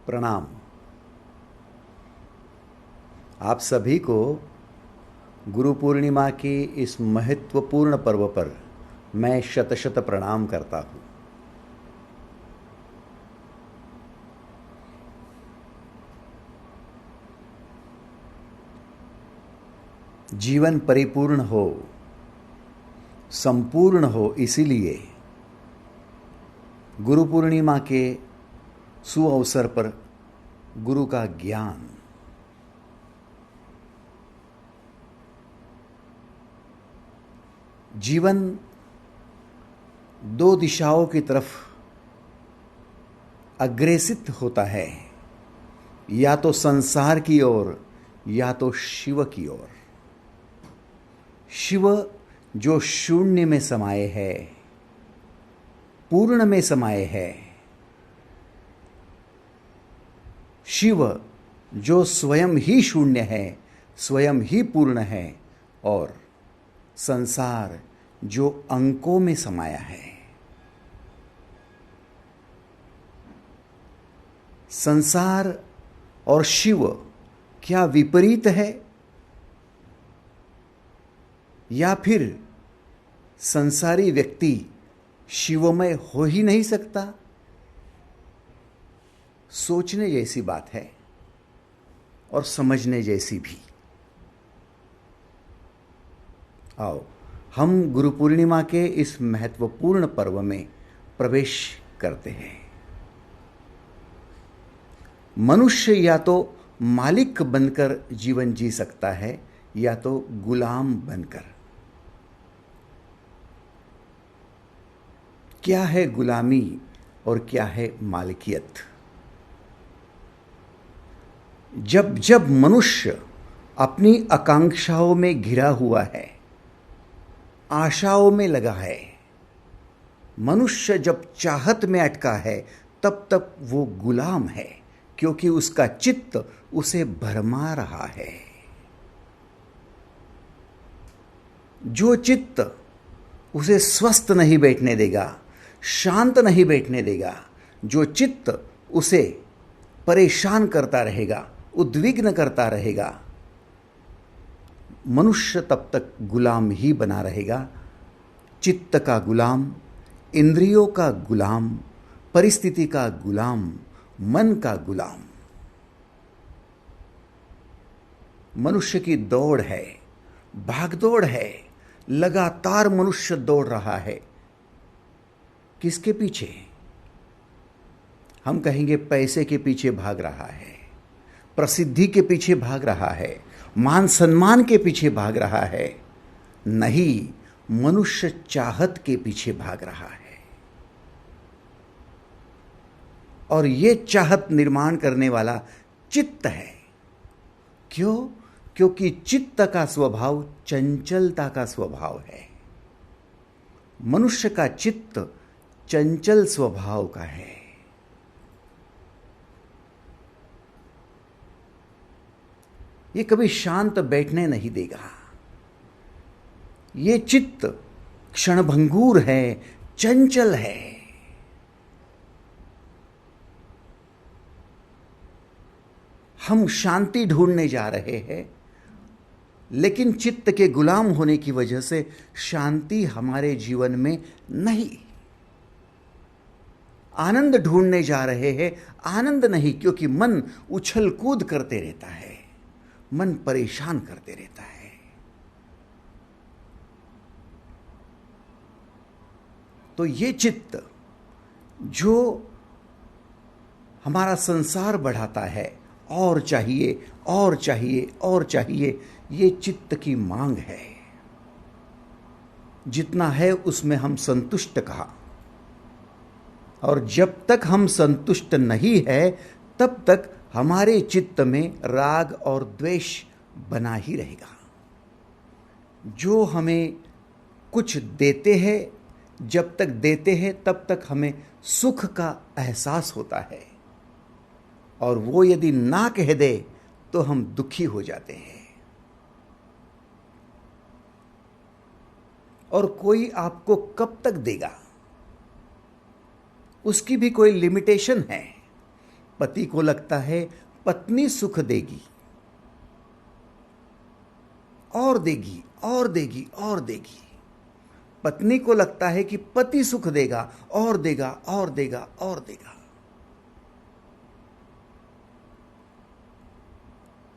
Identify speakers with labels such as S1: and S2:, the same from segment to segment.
S1: प्रणाम। आप सभी को गुरु पूर्णिमा की इस महत्वपूर्ण पर्व पर मैं शत शत प्रणाम करता हूँ। जीवन परिपूर्ण हो, संपूर्ण हो, इसीलिए गुरु पूर्णिमा के सुअवसर पर गुरु का ज्ञान, जीवन दो दिशाओं की तरफ अग्रेसित होता है, या तो संसार की ओर या तो शिव की ओर। शिव जो शून्य में समाये है, पूर्ण में समाये है। शिव जो स्वयं ही शून्य है, स्वयं ही पूर्ण है, और संसार जो अंकों में समाया है। संसार और शिव क्या विपरीत है, या फिर संसारी व्यक्ति शिवमय हो ही नहीं सकता? सोचने जैसी बात है और समझने जैसी भी। आओ हम गुरु पूर्णिमा के इस महत्वपूर्ण पर्व में प्रवेश करते हैं। मनुष्य या तो मालिक बनकर जीवन जी सकता है, या तो गुलाम बनकर। क्या है गुलामी और क्या है मालिकियत? जब जब मनुष्य अपनी आकांक्षाओं में घिरा हुआ है, आशाओं में लगा है, मनुष्य जब चाहत में अटका है, तब तक वो गुलाम है, क्योंकि उसका चित्त उसे भरमा रहा है। जो चित्त उसे स्वस्थ नहीं बैठने देगा, शांत नहीं बैठने देगा, जो चित्त उसे परेशान करता रहेगा, उद्विग्न करता रहेगा, मनुष्य तब तक गुलाम ही बना रहेगा। चित्त का गुलाम, इंद्रियों का गुलाम, परिस्थिति का गुलाम, मन का गुलाम। मनुष्य की दौड़ है, भागदौड़ है, लगातार मनुष्य दौड़ रहा है। किसके पीछे? हम कहेंगे पैसे के पीछे भाग रहा है, प्रसिद्धि के पीछे भाग रहा है, मान सम्मान के पीछे भाग रहा है। नहीं, मनुष्य चाहत के पीछे भाग रहा है। और ये चाहत निर्माण करने वाला चित्त है। क्यों? क्योंकि चित्त का स्वभाव चंचलता का स्वभाव है। मनुष्य का चित्त चंचल स्वभाव का है। ये कभी शांत बैठने नहीं देगा। ये चित्त क्षणभंगुर है, चंचल है। हम शांति ढूंढने जा रहे हैं, लेकिन चित्त के गुलाम होने की वजह से शांति हमारे जीवन में नहीं। आनंद ढूंढने जा रहे हैं, आनंद नहीं, क्योंकि मन उछल कूद करते रहता है, मन परेशान करते रहता है। तो ये चित्त जो हमारा संसार बढ़ाता है, और चाहिए और चाहिए और चाहिए, ये चित्त की मांग है। जितना है उसमें हम संतुष्ट कहा, और जब तक हम संतुष्ट नहीं है, तब तक हमारे चित्त में राग और द्वेष बना ही रहेगा। जो हमें कुछ देते हैं, जब तक देते हैं तब तक हमें सुख का एहसास होता है, और वो यदि ना कह दे तो हम दुखी हो जाते हैं। और कोई आपको कब तक देगा, उसकी भी कोई लिमिटेशन है। पति को लगता है पत्नी सुख देगी, और देगी और देगी और देगी। पत्नी को लगता है कि पति सुख देगा, और देगा और देगा और देगा।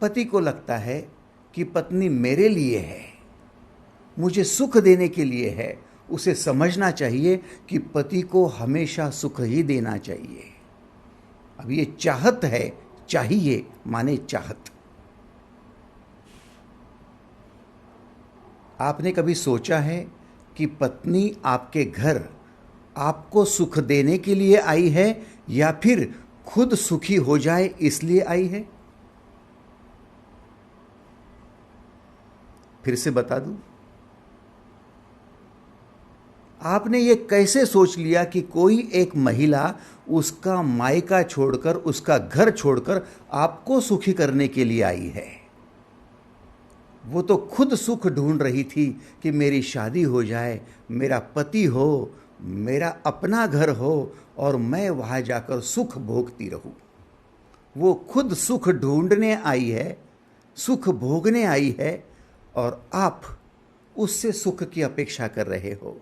S1: पति को लगता है कि पत्नी मेरे लिए है, मुझे सुख देने के लिए है। उसे समझना चाहिए कि पति को हमेशा सुख ही देना चाहिए। अब ये चाहत है, चाहिए माने चाहत। आपने कभी सोचा है कि पत्नी आपके घर आपको सुख देने के लिए आई है या फिर खुद सुखी हो जाए इसलिए आई है? फिर से बता दूं, आपने ये कैसे सोच लिया कि कोई एक महिला उसका मायका छोड़कर, उसका घर छोड़कर आपको सुखी करने के लिए आई है? वो तो खुद सुख ढूंढ रही थी कि मेरी शादी हो जाए, मेरा पति हो, मेरा अपना घर हो और मैं वहां जाकर सुख भोगती रहूं। वो खुद सुख ढूंढने आई है, सुख भोगने आई है, और आप उससे सुख की अपेक्षा कर रहे हो।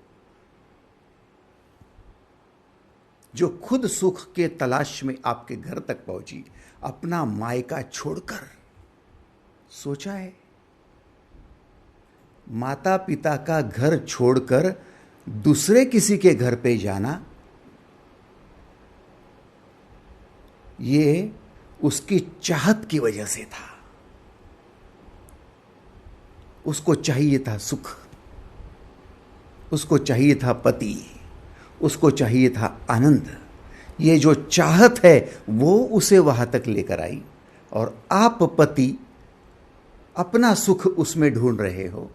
S1: जो खुद सुख के तलाश में आपके घर तक पहुंची, अपना मायका छोड़कर। सोचा है? माता पिता का घर छोड़कर दूसरे किसी के घर पे जाना, ये उसकी चाहत की वजह से था। उसको चाहिए था सुख, उसको चाहिए था पति, उसको चाहिए था आनंद। ये जो चाहत है वो उसे वहां तक लेकर आई, और आप पति अपना सुख उसमें ढूंढ रहे हो।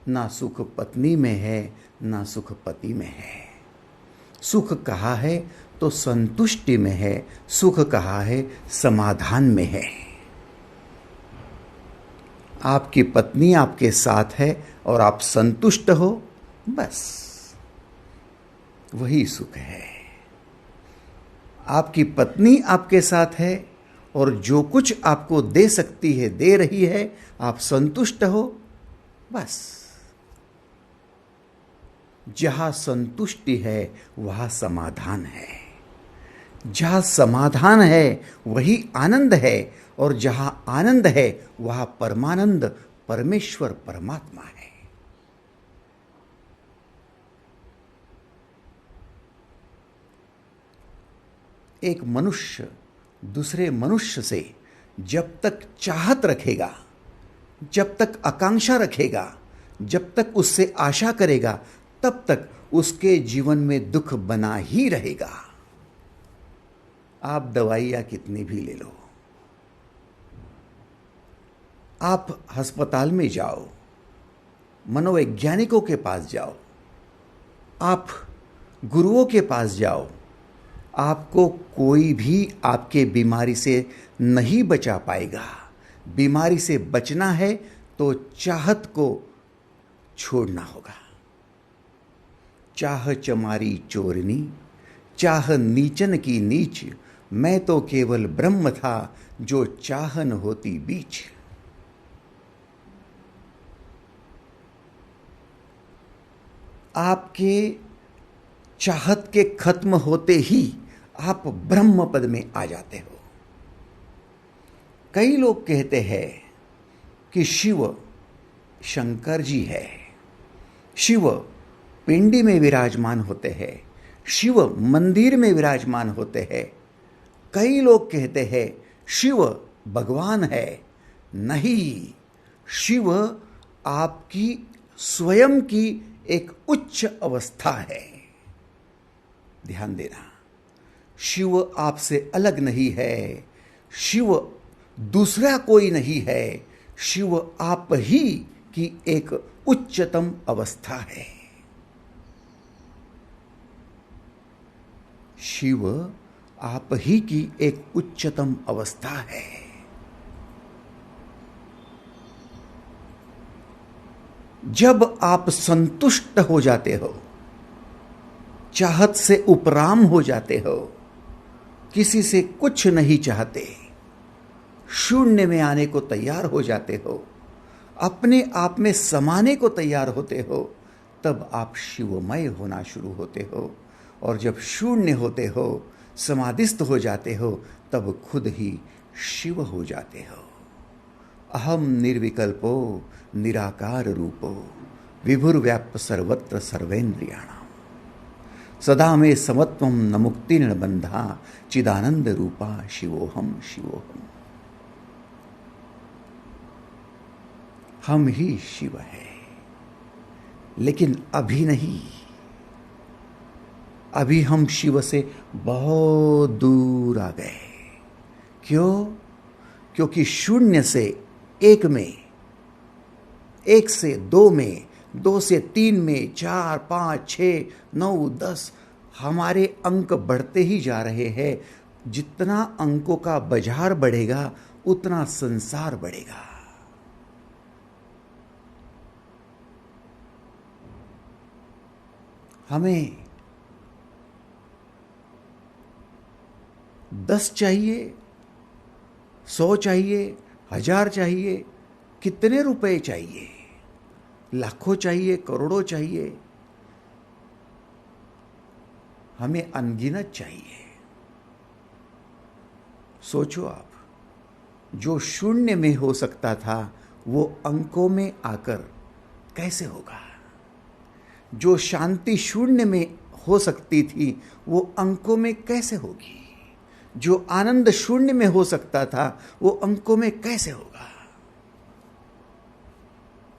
S1: ना सुख पत्नी में है, ना सुख पति में है। सुख कहा है तो संतुष्टि में है, सुख कहा है समाधान में है। आपकी पत्नी आपके साथ है और आप संतुष्ट हो, बस वही सुख है। आपकी पत्नी आपके साथ है और जो कुछ आपको दे सकती है दे रही है, आप संतुष्ट हो, बस। जहां संतुष्टि है वहां समाधान है, जहां समाधान है वही आनंद है, और जहां आनंद है वहां परमानंद परमेश्वर परमात्मा है। एक मनुष्य दूसरे मनुष्य से जब तक चाहत रखेगा, जब तक आकांक्षा रखेगा, जब तक उससे आशा करेगा, तब तक उसके जीवन में दुख बना ही रहेगा। आप दवाइयां कितनी भी ले लो, आप अस्पताल में जाओ, मनोवैज्ञानिकों के पास जाओ, आप गुरुओं के पास जाओ, आपको कोई भी आपके बीमारी से नहीं बचा पाएगा। बीमारी से बचना है तो चाहत को छोड़ना होगा। चाह चमारी चोरनी, चाह नीचन की नीच, मैं तो केवल ब्रह्म था जो चाहन होती बीच। आपके चाहत के खत्म होते ही आप ब्रह्म पद में आ जाते हो। कई लोग कहते हैं कि शिव शंकर जी है, शिव पिंडी में विराजमान होते हैं, शिव मंदिर में विराजमान होते हैं। कई लोग कहते हैं शिव भगवान है। नहीं, शिव आपकी स्वयं की एक उच्च अवस्था है। ध्यान देना, शिव आपसे अलग नहीं है, शिव दूसरा कोई नहीं है, शिव आप ही की एक उच्चतम अवस्था है। शिव आप ही की एक उच्चतम अवस्था है। जब आप संतुष्ट हो जाते हो, चाहत से उपराम हो जाते हो, किसी से कुछ नहीं चाहते, शून्य में आने को तैयार हो जाते हो, अपने आप में समाने को तैयार होते हो, तब आप शिवमय होना शुरू होते हो। और जब शून्य होते हो, समाधिस्थ हो जाते हो, तब खुद ही शिव हो जाते हो। अहम निर्विकल्पो निराकार रूपो विभुर्व्याप्त सर्वत्र सर्वेन्द्रियाणाम सदा में समत्वम न मुक्ति न बंधा चिदानंद रूपा शिवोहम शिवोहम। हम ही शिव है, लेकिन अभी नहीं। अभी हम शिव से बहुत दूर आ गए। क्यों? क्योंकि शून्य से एक में, एक से दो में, दो से तीन में, 4, 5, 6, 9, 10 हमारे अंक बढ़ते ही जा रहे हैं। जितना अंकों का बाजार बढ़ेगा उतना संसार बढ़ेगा। हमें 10 चाहिए, 100 चाहिए, 1000 चाहिए, कितने रुपए चाहिए, लाखों चाहिए, करोड़ों चाहिए, हमें अनगिनत चाहिए। सोचो आप, जो शून्य में हो सकता था वो अंकों में आकर कैसे होगा? जो शांति शून्य में हो सकती थी वो अंकों में कैसे होगी? जो आनंद शून्य में हो सकता था वो अंकों में कैसे होगा?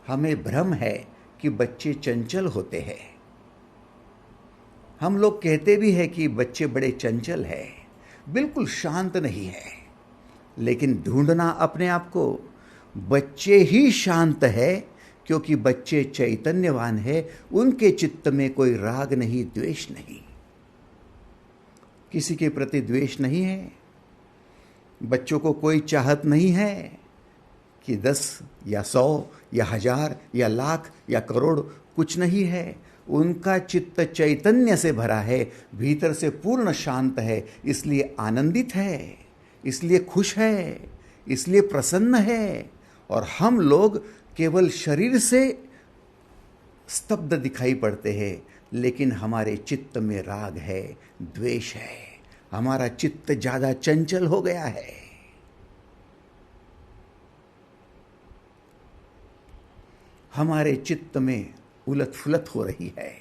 S1: हमें भ्रम है कि बच्चे चंचल होते हैं। हम लोग कहते भी हैं कि बच्चे बड़े चंचल हैं, बिल्कुल शांत नहीं है। लेकिन ढूंढना अपने आप को, बच्चे ही शांत है क्योंकि बच्चे चैतन्यवान है। उनके चित्त में कोई राग नहीं, द्वेष नहीं, किसी के प्रति द्वेष नहीं है। बच्चों को कोई चाहत नहीं है कि 10 या 100 या 1000 या लाख या करोड़, कुछ नहीं है। उनका चित्त चैतन्य से भरा है, भीतर से पूर्ण शांत है, इसलिए आनंदित है, इसलिए खुश है, इसलिए प्रसन्न है। और हम लोग केवल शरीर से स्तब्ध दिखाई पड़ते हैं, लेकिन हमारे चित्त में राग है, द्वेष है। हमारा चित्त ज्यादा चंचल हो गया है। हमारे चित्त में उलट फुलट हो रही है।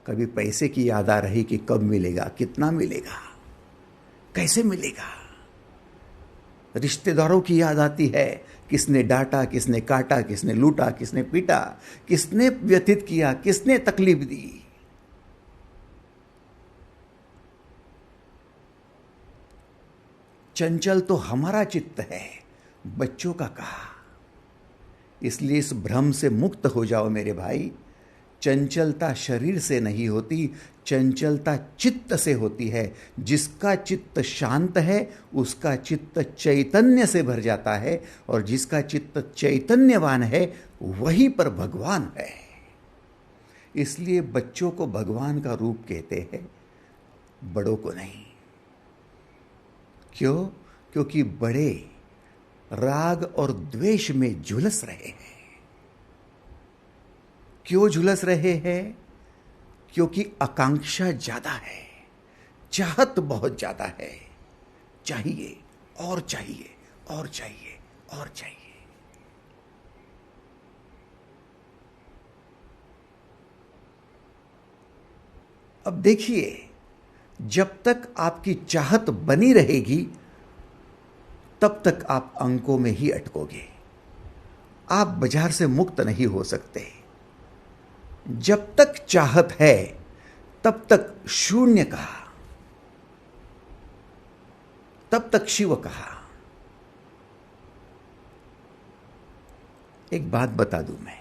S1: कभी पैसे की याद आ रही कि कब मिलेगा, कितना मिलेगा, कैसे मिलेगा। रिश्तेदारों की याद आती है, किसने डांटा, किसने काटा, किसने लूटा, किसने पीटा, किसने व्यथित किया, किसने तकलीफ दी। चंचल तो हमारा चित्त है, बच्चों का कहा। इसलिए इस भ्रम से मुक्त हो जाओ मेरे भाई। चंचलता शरीर से नहीं होती, चंचलता चित्त से होती है। जिसका चित्त शांत है उसका चित्त चैतन्य से भर जाता है, और जिसका चित्त चैतन्यवान है वहीं पर भगवान है। इसलिए बच्चों को भगवान का रूप कहते हैं, बड़ों को नहीं। क्यों? क्योंकि बड़े राग और द्वेष में झुलस रहे हैं। क्यों झुलस रहे हैं? क्योंकि आकांक्षा ज्यादा है, चाहत बहुत ज्यादा है। चाहिए और चाहिए और चाहिए और चाहिए। अब देखिए, जब तक आपकी चाहत बनी रहेगी तब तक आप अंकों में ही अटकोगे। आप बाजार से मुक्त नहीं हो सकते। जब तक चाहत है तब तक शून्य कहा, तब तक शिव कहा। एक बात बता दूं मैं,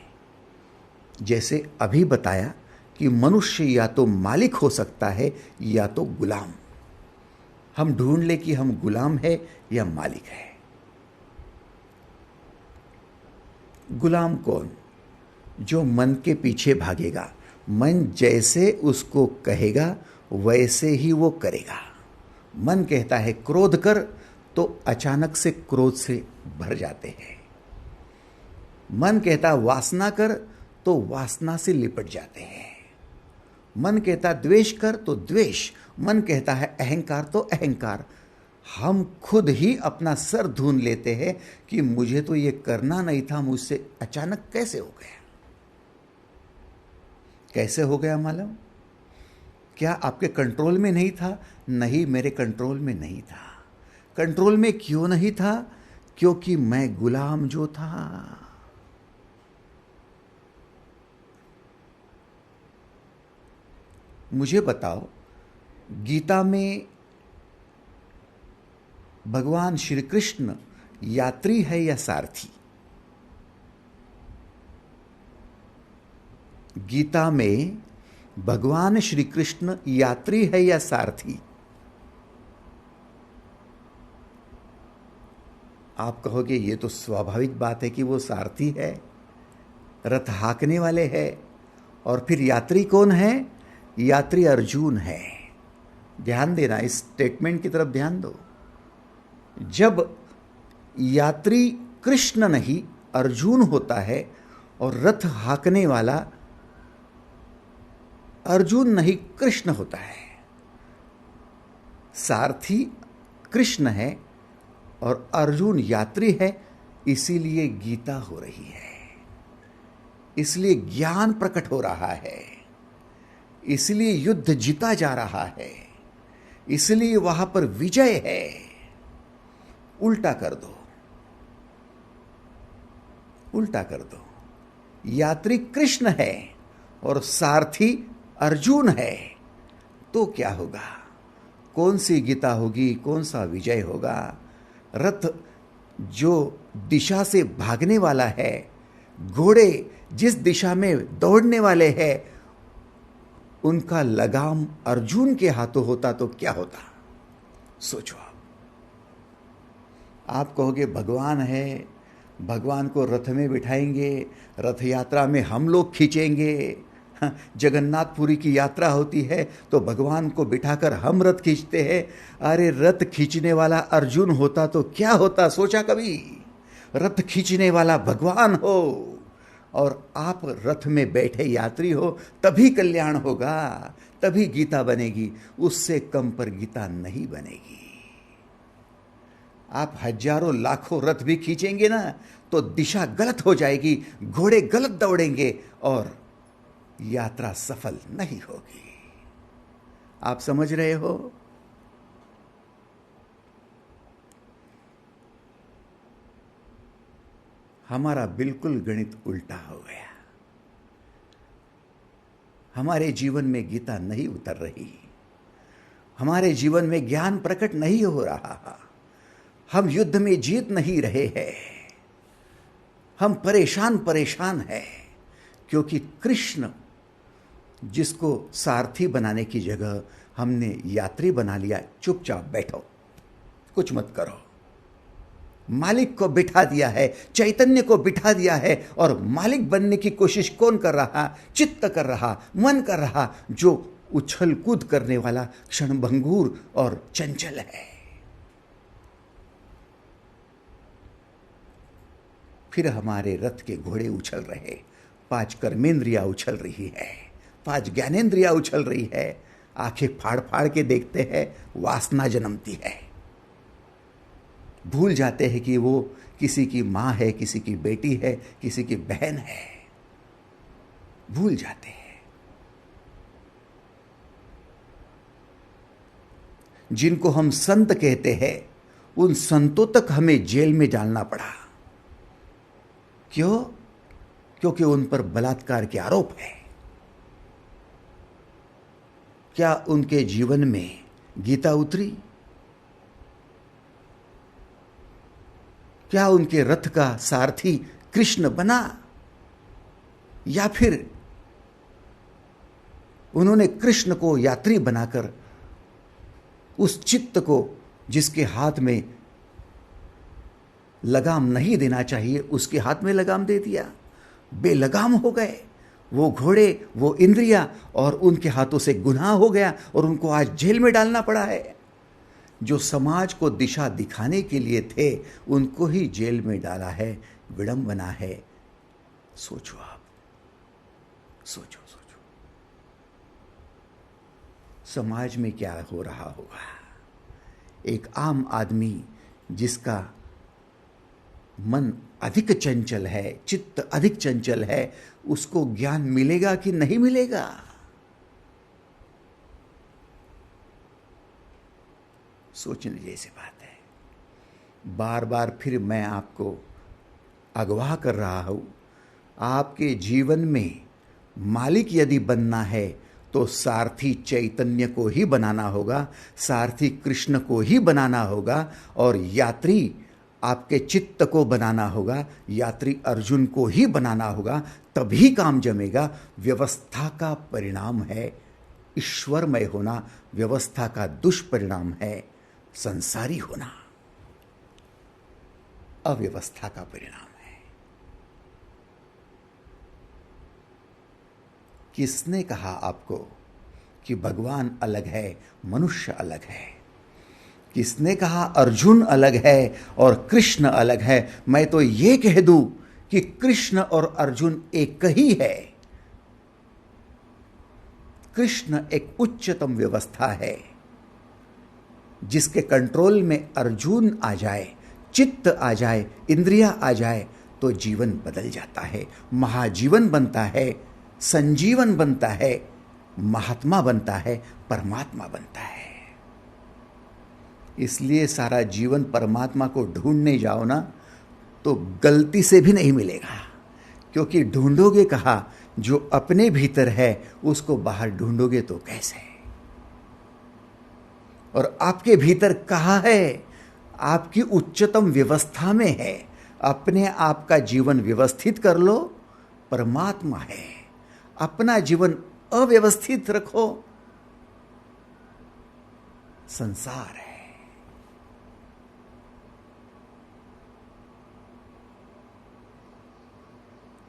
S1: जैसे अभी बताया कि मनुष्य या तो मालिक हो सकता है या तो गुलाम। हम ढूंढ ले कि हम गुलाम है या मालिक है। गुलाम कौन? जो मन के पीछे भागेगा। मन जैसे उसको कहेगा वैसे ही वो करेगा। मन कहता है क्रोध कर, तो अचानक से क्रोध से भर जाते हैं। मन कहता वासना कर, तो वासना से लिपट जाते हैं। मन कहता द्वेष कर, तो द्वेष। मन कहता है अहंकार, तो अहंकार। हम खुद ही अपना सर धून लेते हैं कि मुझे तो ये करना नहीं था, मुझसे अचानक कैसे हो गया। कैसे हो गया मालूम? क्या आपके कंट्रोल में नहीं था? नहीं, मेरे कंट्रोल में नहीं था। कंट्रोल में क्यों नहीं था? क्योंकि मैं गुलाम जो था। मुझे बताओ, गीता में भगवान श्री कृष्ण यात्री है या सारथी? गीता में भगवान श्री कृष्ण यात्री है या सारथी? आप कहोगे ये तो स्वाभाविक बात है कि वो सारथी है, रथ हाँकने वाले हैं। और फिर यात्री कौन है? यात्री अर्जुन है। ध्यान देना, इस स्टेटमेंट की तरफ ध्यान दो। जब यात्री कृष्ण नहीं अर्जुन होता है और रथ हाँकने वाला अर्जुन नहीं कृष्ण होता है, सारथी कृष्ण है और अर्जुन यात्री है, इसीलिए गीता हो रही है, इसलिए ज्ञान प्रकट हो रहा है, इसलिए युद्ध जीता जा रहा है, इसलिए वहां पर विजय है। उल्टा कर दो, उल्टा कर दो। यात्री कृष्ण है और सारथी अर्जुन है, तो क्या होगा? कौन सी गीता होगी? कौन सा विजय होगा? रथ जो दिशा से भागने वाला है, घोड़े जिस दिशा में दौड़ने वाले हैं, उनका लगाम अर्जुन के हाथों होता तो क्या होता? सोचो आप कहोगे भगवान है, भगवान को रथ में बिठाएंगे, रथ यात्रा में हम लोग खींचेंगे। जगन्नाथपुरी की यात्रा होती है तो भगवान को बिठाकर हम रथ खींचते हैं। अरे रथ खींचने वाला अर्जुन होता तो क्या होता? सोचा कभी? रथ खींचने वाला भगवान हो और आप रथ में बैठे यात्री हो, तभी कल्याण होगा, तभी गीता बनेगी। उससे कम पर गीता नहीं बनेगी। आप हजारों लाखों रथ भी खींचेंगे ना, तो दिशा गलत हो जाएगी, घोड़े गलत दौड़ेंगे और यात्रा सफल नहीं होगी। आप समझ रहे हो? हमारा बिल्कुल गणित उल्टा हो गया। हमारे जीवन में गीता नहीं उतर रही, हमारे जीवन में ज्ञान प्रकट नहीं हो रहा, हम युद्ध में जीत नहीं रहे हैं, हम परेशान परेशान हैं, क्योंकि कृष्ण जिसको सारथी बनाने की जगह हमने यात्री बना लिया। चुपचाप बैठो, कुछ मत करो। मालिक को बिठा दिया है, चैतन्य को बिठा दिया है, और मालिक बनने की कोशिश कौन कर रहा? चित्त कर रहा, मन कर रहा, जो उछल कूद करने वाला, क्षणभंगुर और चंचल है। फिर हमारे रथ के घोड़े उछल रहे, 5 कर्मेंद्रियां उछल रही है, 5 ज्ञानेंद्रियां उछल रही है, आंखें फाड़ फाड़ के देखते हैं, वासना जन्मती है। भूल जाते हैं कि वो किसी की मां है, किसी की बेटी है, किसी की बहन है। भूल जाते हैं। जिनको हम संत कहते हैं, उन संतों तक हमें जेल में डालना पड़ा। क्यों? क्योंकि उन पर बलात्कार के आरोप है। क्या उनके जीवन में गीता उतरी? क्या उनके रथ का सारथी कृष्ण बना? या फिर उन्होंने कृष्ण को यात्री बनाकर उस चित्त को जिसके हाथ में लगाम नहीं देना चाहिए, उसके हाथ में लगाम दे दिया। बेलगाम हो गए वो घोड़े, वो इंद्रियां, और उनके हाथों से गुनाह हो गया और उनको आज जेल में डालना पड़ा है। जो समाज को दिशा दिखाने के लिए थे उनको ही जेल में डाला है। विडंबना है। सोचो आप, सोचो सोचो समाज में क्या हो रहा होगा। एक आम आदमी जिसका मन अधिक चंचल है, चित्त अधिक चंचल है, उसको ज्ञान मिलेगा कि नहीं मिलेगा? सोचने जैसी बात है। बार बार फिर मैं आपको अगवा कर रहा हूं, आपके जीवन में मालिक यदि बनना है तो सारथी चैतन्य को ही बनाना होगा, सारथी कृष्ण को ही बनाना होगा, और यात्री आपके चित्त को बनाना होगा, यात्री अर्जुन को ही बनाना होगा, तभी काम जमेगा। व्यवस्था का परिणाम है ईश्वरमय होना, व्यवस्था का दुष्परिणाम है संसारी होना, अव्यवस्था का परिणाम है। किसने कहा आपको कि भगवान अलग है, मनुष्य अलग है? किसने कहा अर्जुन अलग है और कृष्ण अलग है? मैं तो ये कह दूं कि कृष्ण और अर्जुन एक ही है। कृष्ण एक उच्चतम व्यवस्था है, जिसके कंट्रोल में अर्जुन आ जाए, चित्त आ जाए, इंद्रियां आ जाए, तो जीवन बदल जाता है, महाजीवन बनता है, संजीवन बनता है, महात्मा बनता है, परमात्मा बनता है। इसलिए सारा जीवन परमात्मा को ढूंढने जाओ ना तो गलती से भी नहीं मिलेगा, क्योंकि ढूंढोगे कहाँ? जो अपने भीतर है उसको बाहर ढूंढोगे तो कैसे? और आपके भीतर कहाँ है? आपकी उच्चतम व्यवस्था में है। अपने आप का जीवन व्यवस्थित कर लो, परमात्मा है। अपना जीवन अव्यवस्थित रखो, संसार है।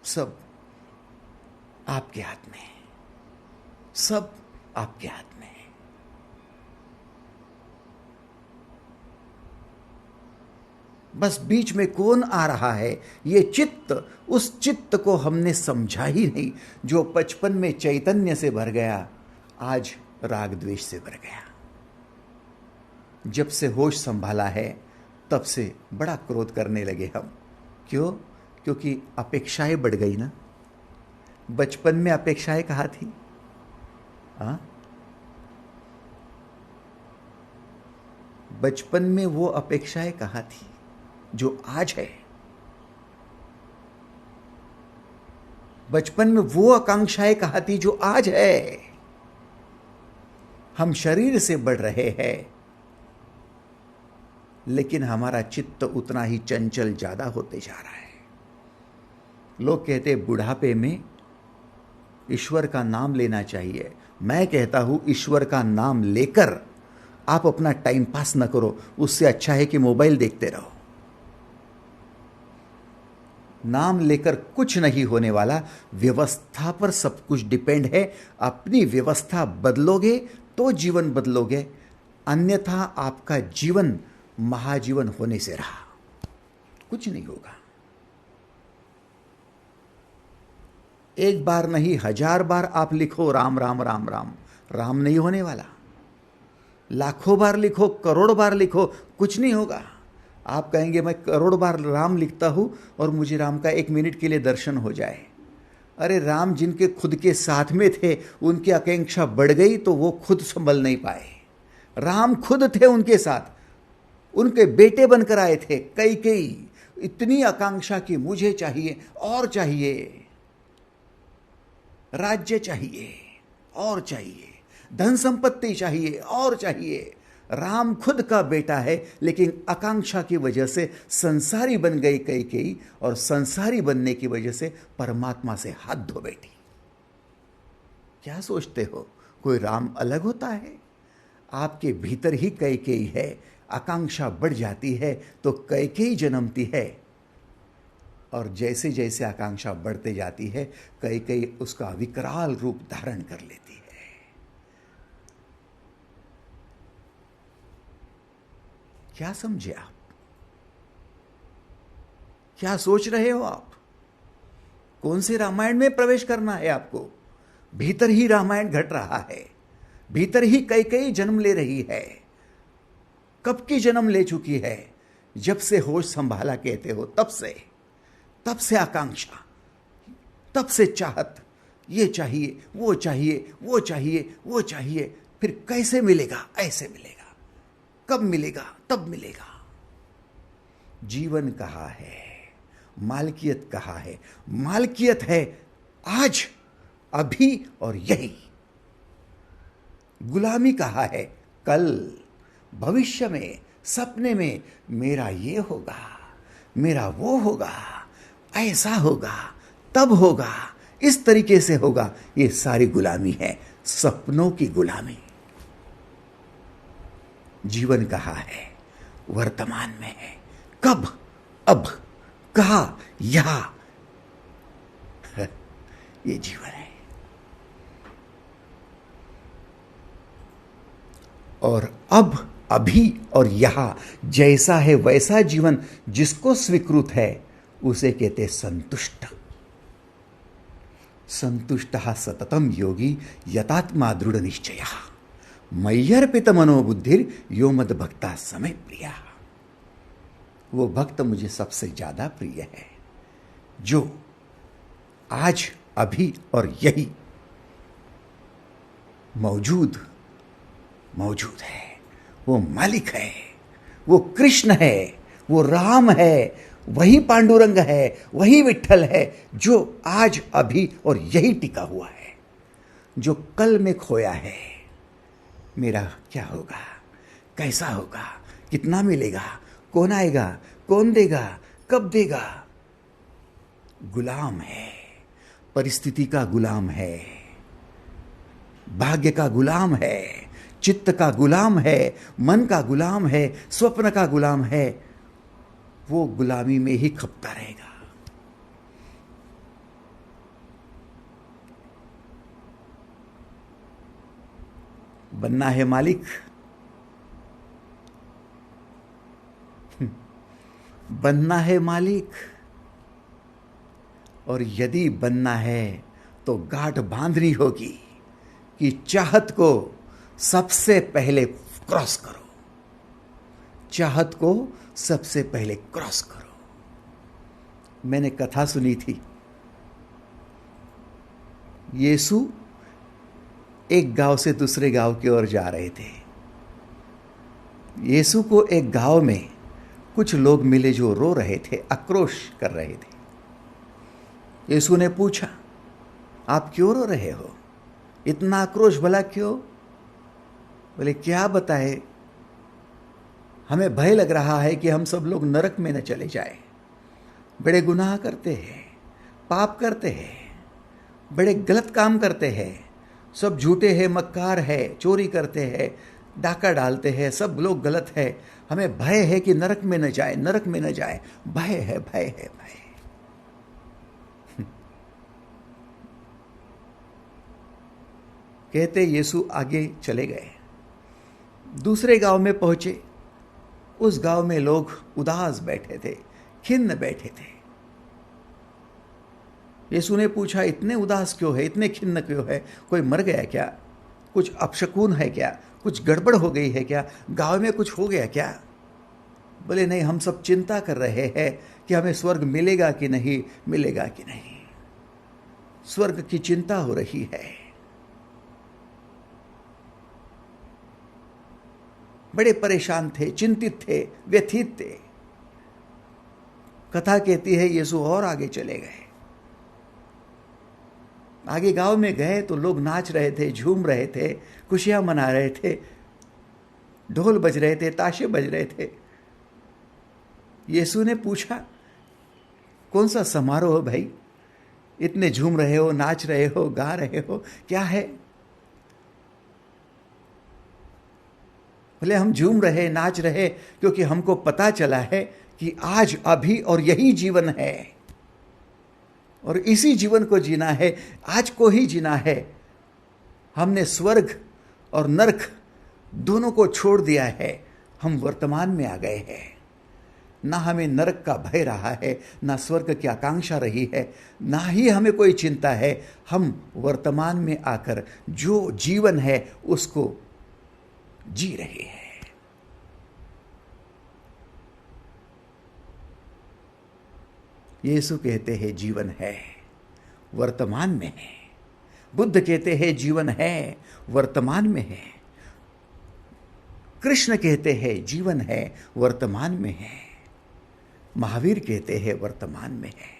S1: सब आपके हाथ में है, सब आपके हाथ में है। बस बीच में कौन आ रहा है? ये चित्त। उस चित्त को हमने समझा ही नहीं, जो बचपन में चैतन्य से भर गया, आज राग द्वेष से भर गया। जब से होश संभाला है तब से बड़ा क्रोध करने लगे हम। क्यों? क्योंकि अपेक्षाएं बढ़ गई ना। बचपन में अपेक्षाएं कहाँ थी? हाँ, बचपन में वो अपेक्षाएं कहाँ थी जो आज है? बचपन में वो आकांक्षाएं कहाँ थी जो आज है? हम शरीर से बढ़ रहे हैं, लेकिन हमारा चित्त उतना ही चंचल ज्यादा होते जा रहा है। लोग कहते हैं बुढ़ापे में ईश्वर का नाम लेना चाहिए। मैं कहता हूं ईश्वर का नाम लेकर आप अपना टाइम पास न करो, उससे अच्छा है कि मोबाइल देखते रहो। नाम लेकर कुछ नहीं होने वाला, व्यवस्था पर सब कुछ डिपेंड है। अपनी व्यवस्था बदलोगे तो जीवन बदलोगे, अन्यथा आपका जीवन महाजीवन होने से रहा, कुछ नहीं होगा। एक बार नहीं 1000 बार आप लिखो राम राम राम राम, राम नहीं होने वाला। लाखों बार लिखो, करोड़ बार लिखो, कुछ नहीं होगा। आप कहेंगे मैं करोड़ बार राम लिखता हूं और मुझे राम का 1 मिनट के लिए दर्शन हो जाए। अरे राम जिनके खुद के साथ में थे, उनकी आकांक्षा बढ़ गई तो वो खुद संभल नहीं पाए। राम खुद थे उनके साथ, उनके बेटे बनकर आए थे। कई इतनी आकांक्षा की मुझे चाहिए और चाहिए, राज्य चाहिए और चाहिए, धन संपत्ति चाहिए और चाहिए। राम खुद का बेटा है, लेकिन आकांक्षा की वजह से संसारी बन गई कई, और संसारी बनने की वजह से परमात्मा से हाथ धो बैठी। क्या सोचते हो कोई राम अलग होता है? आपके भीतर ही कई है। आकांक्षा बढ़ जाती है तो कई जन्मती है, और जैसे जैसे आकांक्षा बढ़ते जाती है कई उसका विकराल रूप धारण कर लेती है। क्या समझे आप? क्या सोच रहे हो आप? कौन से रामायण में प्रवेश करना है आपको? भीतर ही रामायण घट रहा है, भीतर ही कई कई जन्म ले रही है। कब की जन्म ले चुकी है? जब से होश संभाला कहते हो, तब से आकांक्षा, तब से चाहत, ये चाहिए, वो चाहिए, वो चाहिए, वो चाहिए। फिर कैसे मिलेगा? ऐसे मिलेगा। कब मिलेगा? तब मिलेगा। जीवन कहाँ है? मालकियत कहाँ है? मालकियत है आज, अभी और यही। गुलामी कहाँ है? कल, भविष्य में, सपने में मेरा ये होगा, मेरा वो होगा, ऐसा होगा, तब होगा, इस तरीके से होगा। ये सारी गुलामी है, सपनों की गुलामी। जीवन कहाँ है? वर्तमान में है। कब? अब, कहा, यहां। ये जीवन है। और अब, अभी और यहां जैसा है वैसा जीवन जिसको स्वीकृत है उसे कहते संतुष्ट। संतुष्टः सततम योगी यतात्मा दृढ़ निश्चयः मय्यर्पित मनोबुद्धिर यो मद भक्ता समय प्रिया। वो भक्त मुझे सबसे ज्यादा प्रिय है जो आज, अभी और यही मौजूद है। वो मालिक है, वो कृष्ण है, वो राम है, वही पांडुरंग है, वही विट्ठल है जो आज, अभी और यही टिका हुआ है। जो कल में खोया है, मेरा क्या होगा, कैसा होगा, कितना मिलेगा, कौन आएगा, कौन देगा, कब देगा। गुलाम है, परिस्थिति का गुलाम है, भाग्य का गुलाम है, चित्त का गुलाम है, मन का गुलाम है, स्वप्न का गुलाम है। वो गुलामी में ही खपता रहेगा। बनना है मालिक, बनना है मालिक। और यदि बनना है तो गांठ बांधनी होगी कि चाहत को सबसे पहले क्रॉस करो, चाहत को सबसे पहले क्रॉस करो। मैंने कथा सुनी थी, यीशु एक गांव से दूसरे गांव की ओर जा रहे थे। यीशु को एक गांव में कुछ लोग मिले जो रो रहे थे, आक्रोश कर रहे थे। यीशु ने पूछा, आप क्यों रो रहे हो? इतना आक्रोश भला क्यों? बोले, क्या बताए, हमें भय लग रहा है कि हम सब लोग नरक में न चले जाए। बड़े गुनाह करते हैं, पाप करते हैं, बड़े गलत काम करते हैं, सब झूठे हैं, मक्कार है, चोरी करते हैं, डाका डालते हैं, सब लोग गलत है। हमें भय है कि नरक में न जाए, नरक में न जाए। भय है, भय है, भय। कहते यीशु आगे चले गए, दूसरे गांव में पहुंचे। उस गांव में लोग उदास बैठे थे, खिन्न बैठे थे। यीशु ने पूछा, इतने उदास क्यों है, इतने खिन्न क्यों है? कोई मर गया क्या? कुछ अपशकुन है क्या? कुछ गड़बड़ हो गई है क्या? गांव में कुछ हो गया क्या? बोले, नहीं, हम सब चिंता कर रहे हैं कि हमें स्वर्ग मिलेगा कि नहीं, मिलेगा कि नहीं। स्वर्ग की चिंता हो रही है। बड़े परेशान थे, चिंतित थे, व्यथित थे। कथा कहती है यीशु और आगे चले गए। आगे गांव में गए तो लोग नाच रहे थे, झूम रहे थे, खुशियां मना रहे थे, ढोल बज रहे थे, ताशे बज रहे थे। यीशु ने पूछा, कौन सा समारोह है भाई? इतने झूम रहे हो, नाच रहे हो, गा रहे हो, क्या है? बोले, हम झूम रहे, नाच रहे क्योंकि हमको पता चला है कि आज, अभी और यही जीवन है और इसी जीवन को जीना है, आज को ही जीना है। हमने स्वर्ग और नरक दोनों को छोड़ दिया है। हम वर्तमान में आ गए हैं। ना हमें नरक का भय रहा है, ना स्वर्ग की आकांक्षा रही है, ना ही हमें कोई चिंता है। हम वर्तमान में आकर जो जीवन है उसको जी रहे हैं। यीशु कहते हैं जीवन है, वर्तमान में है। बुद्ध कहते हैं जीवन है, वर्तमान में है। कृष्ण कहते हैं जीवन है, वर्तमान में है। महावीर कहते हैं वर्तमान में है।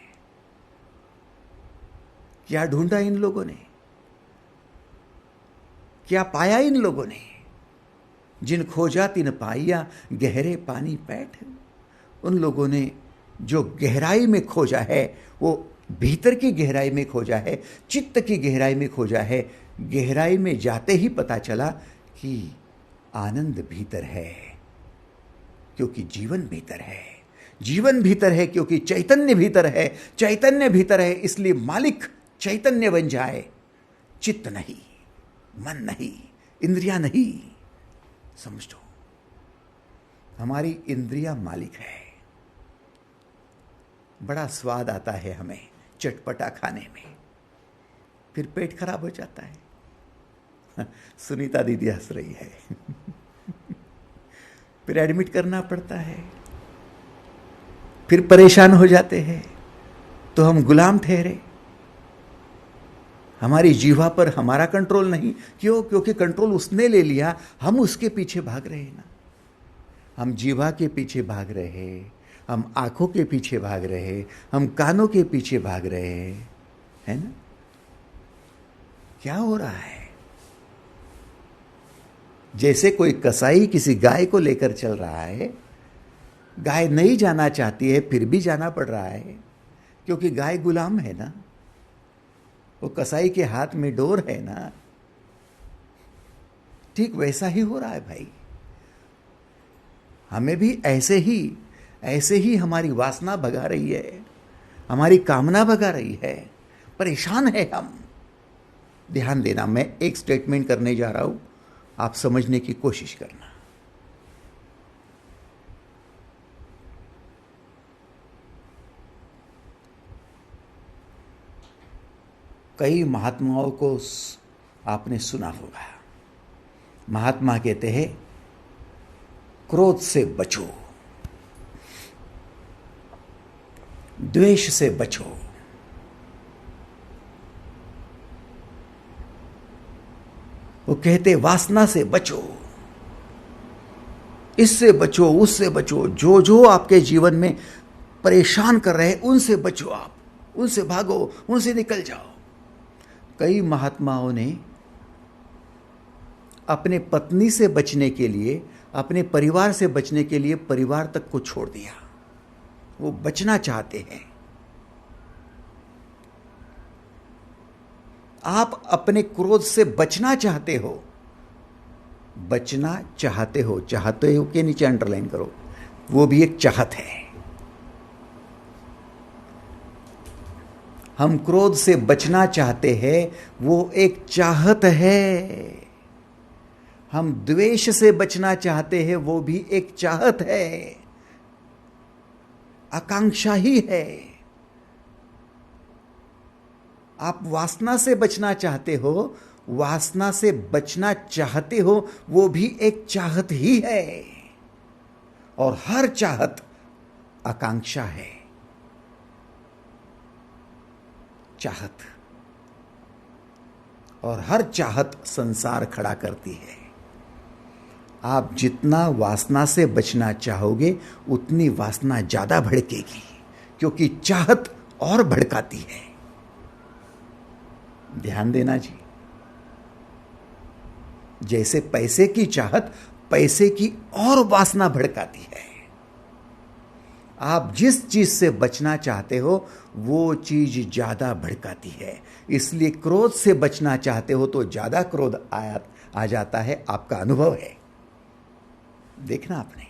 S1: क्या ढूंढा इन लोगों ने? क्या पाया इन लोगों ने? जिन खोजा तिन पाइया, गहरे पानी पैठ। उन लोगों ने जो गहराई में खोजा है, वो भीतर की गहराई में खोजा है, चित्त की गहराई में खोजा है। गहराई में जाते ही पता चला कि आनंद भीतर है, क्योंकि जीवन भीतर है। जीवन भीतर है क्योंकि चैतन्य भीतर है। चैतन्य भीतर है इसलिए मालिक चैतन्य बन जाए। चित्त नहीं, मन नहीं, इंद्रियां नहीं। समझ लो, हमारी इंद्रियां मालिक है। बड़ा स्वाद आता है हमें चटपटा खाने में, फिर पेट खराब हो जाता है। सुनीता दीदी हंस रही है। फिर एडमिट करना पड़ता है, फिर परेशान हो जाते हैं। तो हम गुलाम ठहरे। हमारी जीवा पर हमारा कंट्रोल नहीं। क्यों? क्योंकि कंट्रोल उसने ले लिया, हम उसके पीछे भाग रहे हैं ना। हम जीवा के पीछे भाग रहे हैं, हम आंखों के पीछे भाग रहे हैं, हम कानों के पीछे भाग रहे हैं, है ना? क्या हो रहा है? जैसे कोई कसाई किसी गाय को लेकर चल रहा है। गाय नहीं जाना चाहती है, फिर भी जाना पड़ रहा है, क्योंकि गाय गुलाम है ना। वो कसाई के हाथ में डोर है ना। ठीक वैसा ही हो रहा है भाई। हमें भी ऐसे ही हमारी वासना भगा रही है, हमारी कामना भगा रही है। परेशान है हम। ध्यान देना, मैं एक स्टेटमेंट करने जा रहा हूं, आप समझने की कोशिश करना। कई महात्माओं को आपने सुना होगा। महात्मा कहते हैं क्रोध से बचो, द्वेष से बचो, वो कहते वासना से बचो, इससे बचो, उससे बचो। जो जो आपके जीवन में परेशान कर रहे हैं उनसे बचो, आप उनसे भागो, उनसे निकल जाओ। कई महात्माओं ने अपने पत्नी से बचने के लिए, अपने परिवार से बचने के लिए परिवार तक को छोड़ दिया। वो बचना चाहते हैं। आप अपने क्रोध से बचना चाहते हो, बचना चाहते हो। चाहते हो के नीचे अंडरलाइन करो, वो भी एक चाहत है। हम क्रोध से बचना चाहते हैं, वो एक चाहत है। हम द्वेष से बचना चाहते हैं, वो भी एक चाहत है, आकांक्षा ही है। आप वासना से बचना चाहते हो, वासना से बचना चाहते हो, वो भी एक चाहत ही है। और हर चाहत आकांक्षा है। चाहत, और हर चाहत संसार खड़ा करती है। आप जितना वासना से बचना चाहोगे, उतनी वासना ज्यादा भड़केगी, क्योंकि चाहत और भड़काती है। ध्यान देना जी। जैसे पैसे की चाहत पैसे की और वासना भड़काती है। आप जिस चीज से बचना चाहते हो वो चीज ज्यादा भड़काती है। इसलिए क्रोध से बचना चाहते हो तो ज्यादा क्रोध आ जाता है। आपका अनुभव है, देखना आपने।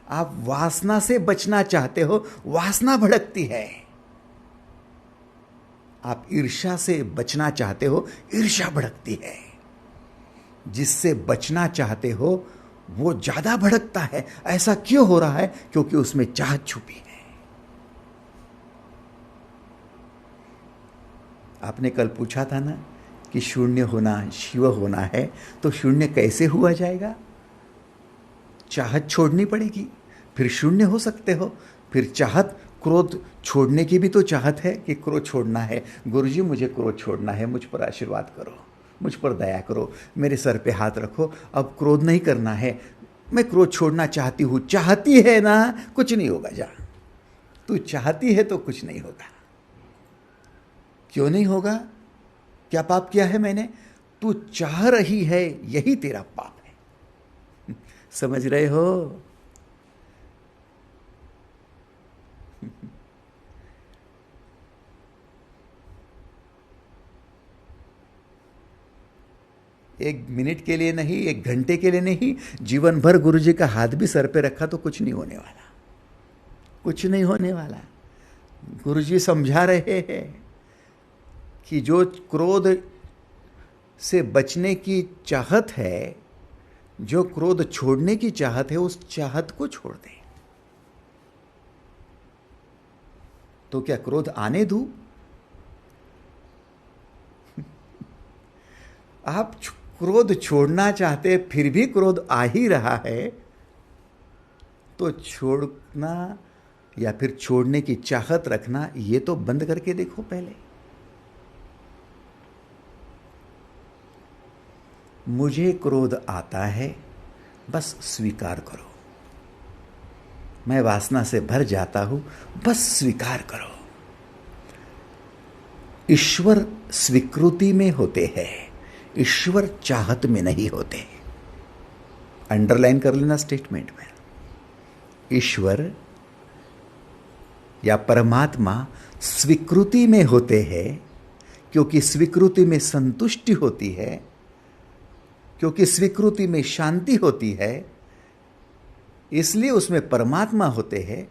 S1: आप वासना से बचना चाहते हो, वासना भड़कती है। आप ईर्ष्या से बचना चाहते हो, ईर्ष्या भड़कती है। जिससे बचना चाहते हो वो ज्यादा भड़कता है। ऐसा क्यों हो रहा है? क्योंकि उसमें चाहत छुपी है। आपने कल पूछा था ना कि शून्य होना शिव होना है, तो शून्य कैसे हुआ जाएगा? चाहत छोड़नी पड़ेगी, फिर शून्य हो सकते हो। फिर चाहत, क्रोध छोड़ने की भी तो चाहत है कि क्रोध छोड़ना है। गुरुजी मुझे क्रोध छोड़ना है, मुझ पर आशीर्वाद करो, मुझ पर दया करो, मेरे सर पे हाथ रखो, अब क्रोध नहीं करना है, मैं क्रोध छोड़ना चाहती हूँ। चाहती है ना, कुछ नहीं होगा। जा, तू चाहती है तो कुछ नहीं होगा। क्यों नहीं होगा? क्या पाप किया है मैंने? तू चाह रही है, यही तेरा पाप है। समझ रहे हो? एक मिनट के लिए नहीं, एक घंटे के लिए नहीं, जीवन भर गुरुजी का हाथ भी सर पे रखा तो कुछ नहीं होने वाला, कुछ नहीं होने वाला। गुरुजी समझा रहे हैं कि जो क्रोध से बचने की चाहत है, जो क्रोध छोड़ने की चाहत है, उस चाहत को छोड़ दे। तो क्या क्रोध आने दूं? आप क्रोध छोड़ना चाहते फिर भी क्रोध आ ही रहा है, तो छोड़ना या फिर छोड़ने की चाहत रखना, ये तो बंद करके देखो पहले। मुझे क्रोध आता है, बस स्वीकार करो। मैं वासना से भर जाता हूं, बस स्वीकार करो। ईश्वर स्वीकृति में होते हैं, ईश्वर चाहत में नहीं होते। अंडरलाइन कर लेना स्टेटमेंट में। ईश्वर या परमात्मा स्वीकृति में होते हैं, क्योंकि स्वीकृति में संतुष्टि होती है, क्योंकि स्वीकृति में शांति होती है, इसलिए उसमें परमात्मा होते हैं।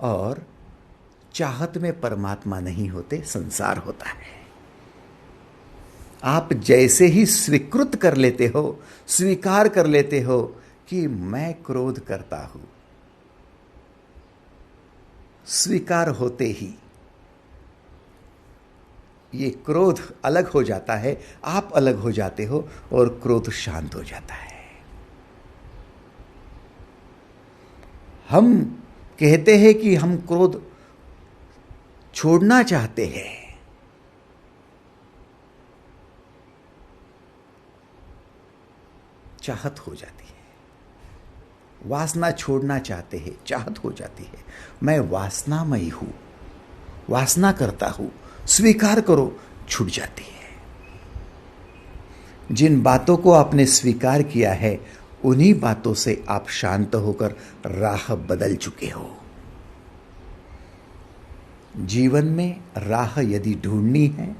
S1: और चाहत में परमात्मा नहीं होते, संसार होता है। आप जैसे ही स्वीकृत कर लेते हो, स्वीकार कर लेते हो कि मैं क्रोध करता हूं, स्वीकार होते ही ये क्रोध अलग हो जाता है, आप अलग हो जाते हो और क्रोध शांत हो जाता है। हम कहते हैं कि हम क्रोध छोड़ना चाहते हैं, चाहत हो जाती है। वासना छोड़ना चाहते हैं, चाहत हो जाती है। मैं वासनामयी हूं, वासना करता हूं, स्वीकार करो, छूट जाती है। जिन बातों को आपने स्वीकार किया है, उन्हीं बातों से आप शांत होकर राह बदल चुके हो। जीवन में राह यदि ढूंढनी है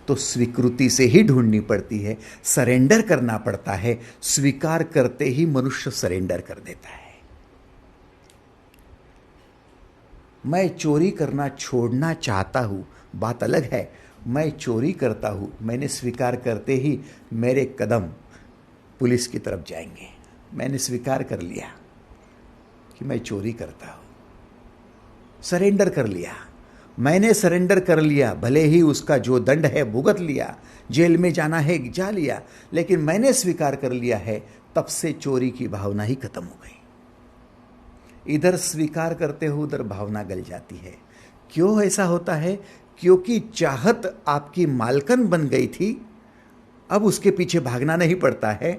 S1: तो स्वीकृति से ही ढूंढनी पड़ती है, सरेंडर करना पड़ता है। स्वीकार करते ही मनुष्य सरेंडर कर देता है। मैं चोरी करना छोड़ना चाहता हूं, बात अलग है। मैं चोरी करता हूं, मैंने स्वीकार करते ही मेरे कदम पुलिस की तरफ जाएंगे। मैंने स्वीकार कर लिया कि मैं चोरी करता हूं, सरेंडर कर लिया। मैंने सरेंडर कर लिया, भले ही उसका जो दंड है भुगत लिया, जेल में जाना है जा लिया, लेकिन मैंने स्वीकार कर लिया है। तब से चोरी की भावना ही खत्म हो गई। इधर स्वीकार करते हो, उधर भावना गल जाती है। क्यों ऐसा होता है? क्योंकि चाहत आपकी मालकन बन गई थी, अब उसके पीछे भागना नहीं पड़ता है।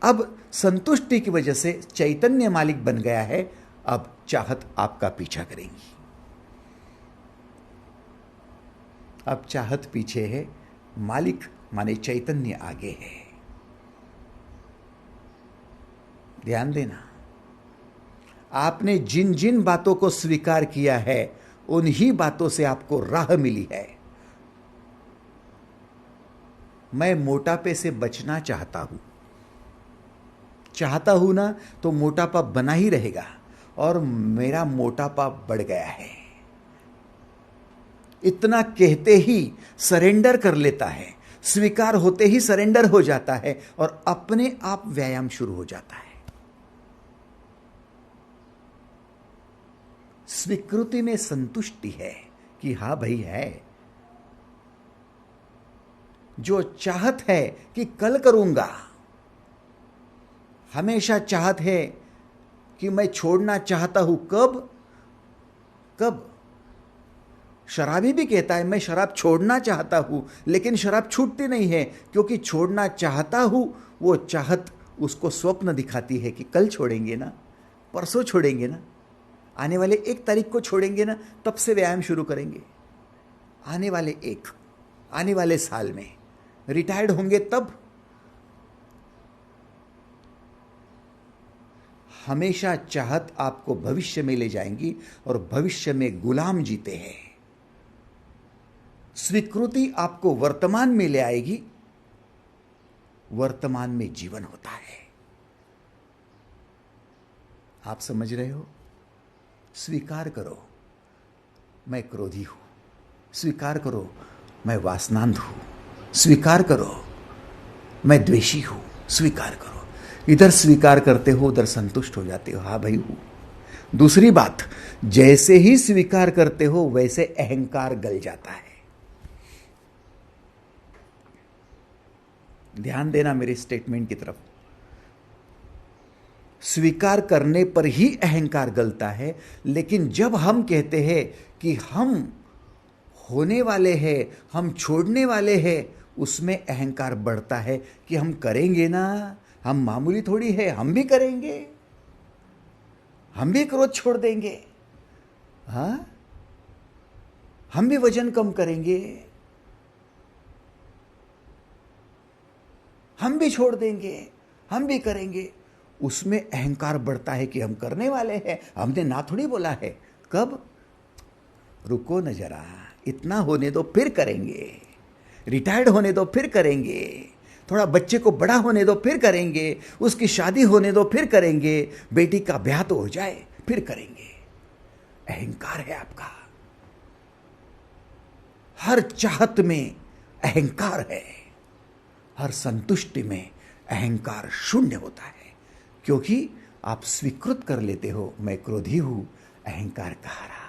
S1: अब संतुष्टि की वजह से चैतन्य मालिक बन गया है, अब चाहत आपका पीछा करेंगी। अब चाहत पीछे है, मालिक माने चैतन्य आगे है। ध्यान देना, आपने जिन जिन बातों को स्वीकार किया है, उन्हीं बातों से आपको राह मिली है। मैं मोटापे से बचना चाहता हूं, चाहता हूं ना, तो मोटापा बना ही रहेगा, और मेरा मोटापा बढ़ गया है। इतना कहते ही सरेंडर कर लेता है, स्वीकार होते ही सरेंडर हो जाता है, और अपने आप व्यायाम शुरू हो जाता है। स्वीकृति में संतुष्टि है कि हां भाई है। जो चाहत है कि कल करूंगा, हमेशा चाहत है कि मैं छोड़ना चाहता हूं। कब कब शराबी भी कहता है मैं शराब छोड़ना चाहता हूं, लेकिन शराब छूटती नहीं है, क्योंकि छोड़ना चाहता हूं वो चाहत उसको स्वप्न दिखाती है कि कल छोड़ेंगे ना, परसों छोड़ेंगे ना, आने वाले 1 तारीख को छोड़ेंगे ना, तब से व्यायाम शुरू करेंगे, आने वाले साल में रिटायर्ड होंगे तब। हमेशा चाहत आपको भविष्य में ले जाएंगी और भविष्य में गुलाम जीते हैं। स्वीकृति आपको वर्तमान में ले आएगी, वर्तमान में जीवन होता है। आप समझ रहे हो? स्वीकार करो मैं क्रोधी हूं, स्वीकार करो मैं वासनांध हूं, स्वीकार करो मैं द्वेषी हूं, स्वीकार करो। इधर स्वीकार करते हो उधर संतुष्ट हो जाते हो, हाँ भाई हूं। दूसरी बात, जैसे ही स्वीकार करते हो वैसे अहंकार गल जाता है। ध्यान देना मेरे स्टेटमेंट की तरफ। स्वीकार करने पर ही अहंकार गलता है, लेकिन जब हम कहते हैं कि हम होने वाले हैं, हम छोड़ने वाले हैं, उसमें अहंकार बढ़ता है कि हम करेंगे ना, हम मामूली थोड़ी है, हम भी करेंगे, हम भी क्रोध छोड़ देंगे, हाँ, हम भी वजन कम करेंगे, हम भी छोड़ देंगे, हम भी करेंगे। उसमें अहंकार बढ़ता है कि हम करने वाले हैं, हमने ना थोड़ी बोला है। कब? रुको न जरा, इतना होने दो फिर करेंगे, रिटायर्ड होने दो फिर करेंगे, थोड़ा बच्चे को बड़ा होने दो फिर करेंगे, उसकी शादी होने दो फिर करेंगे, बेटी का ब्याह तो हो जाए फिर करेंगे। अहंकार है आपका। हर चाहत में अहंकार है, हर संतुष्टि में अहंकार शून्य होता है, क्योंकि आप स्वीकृत कर लेते हो मैं क्रोधी हूं, अहंकार कहा रहा।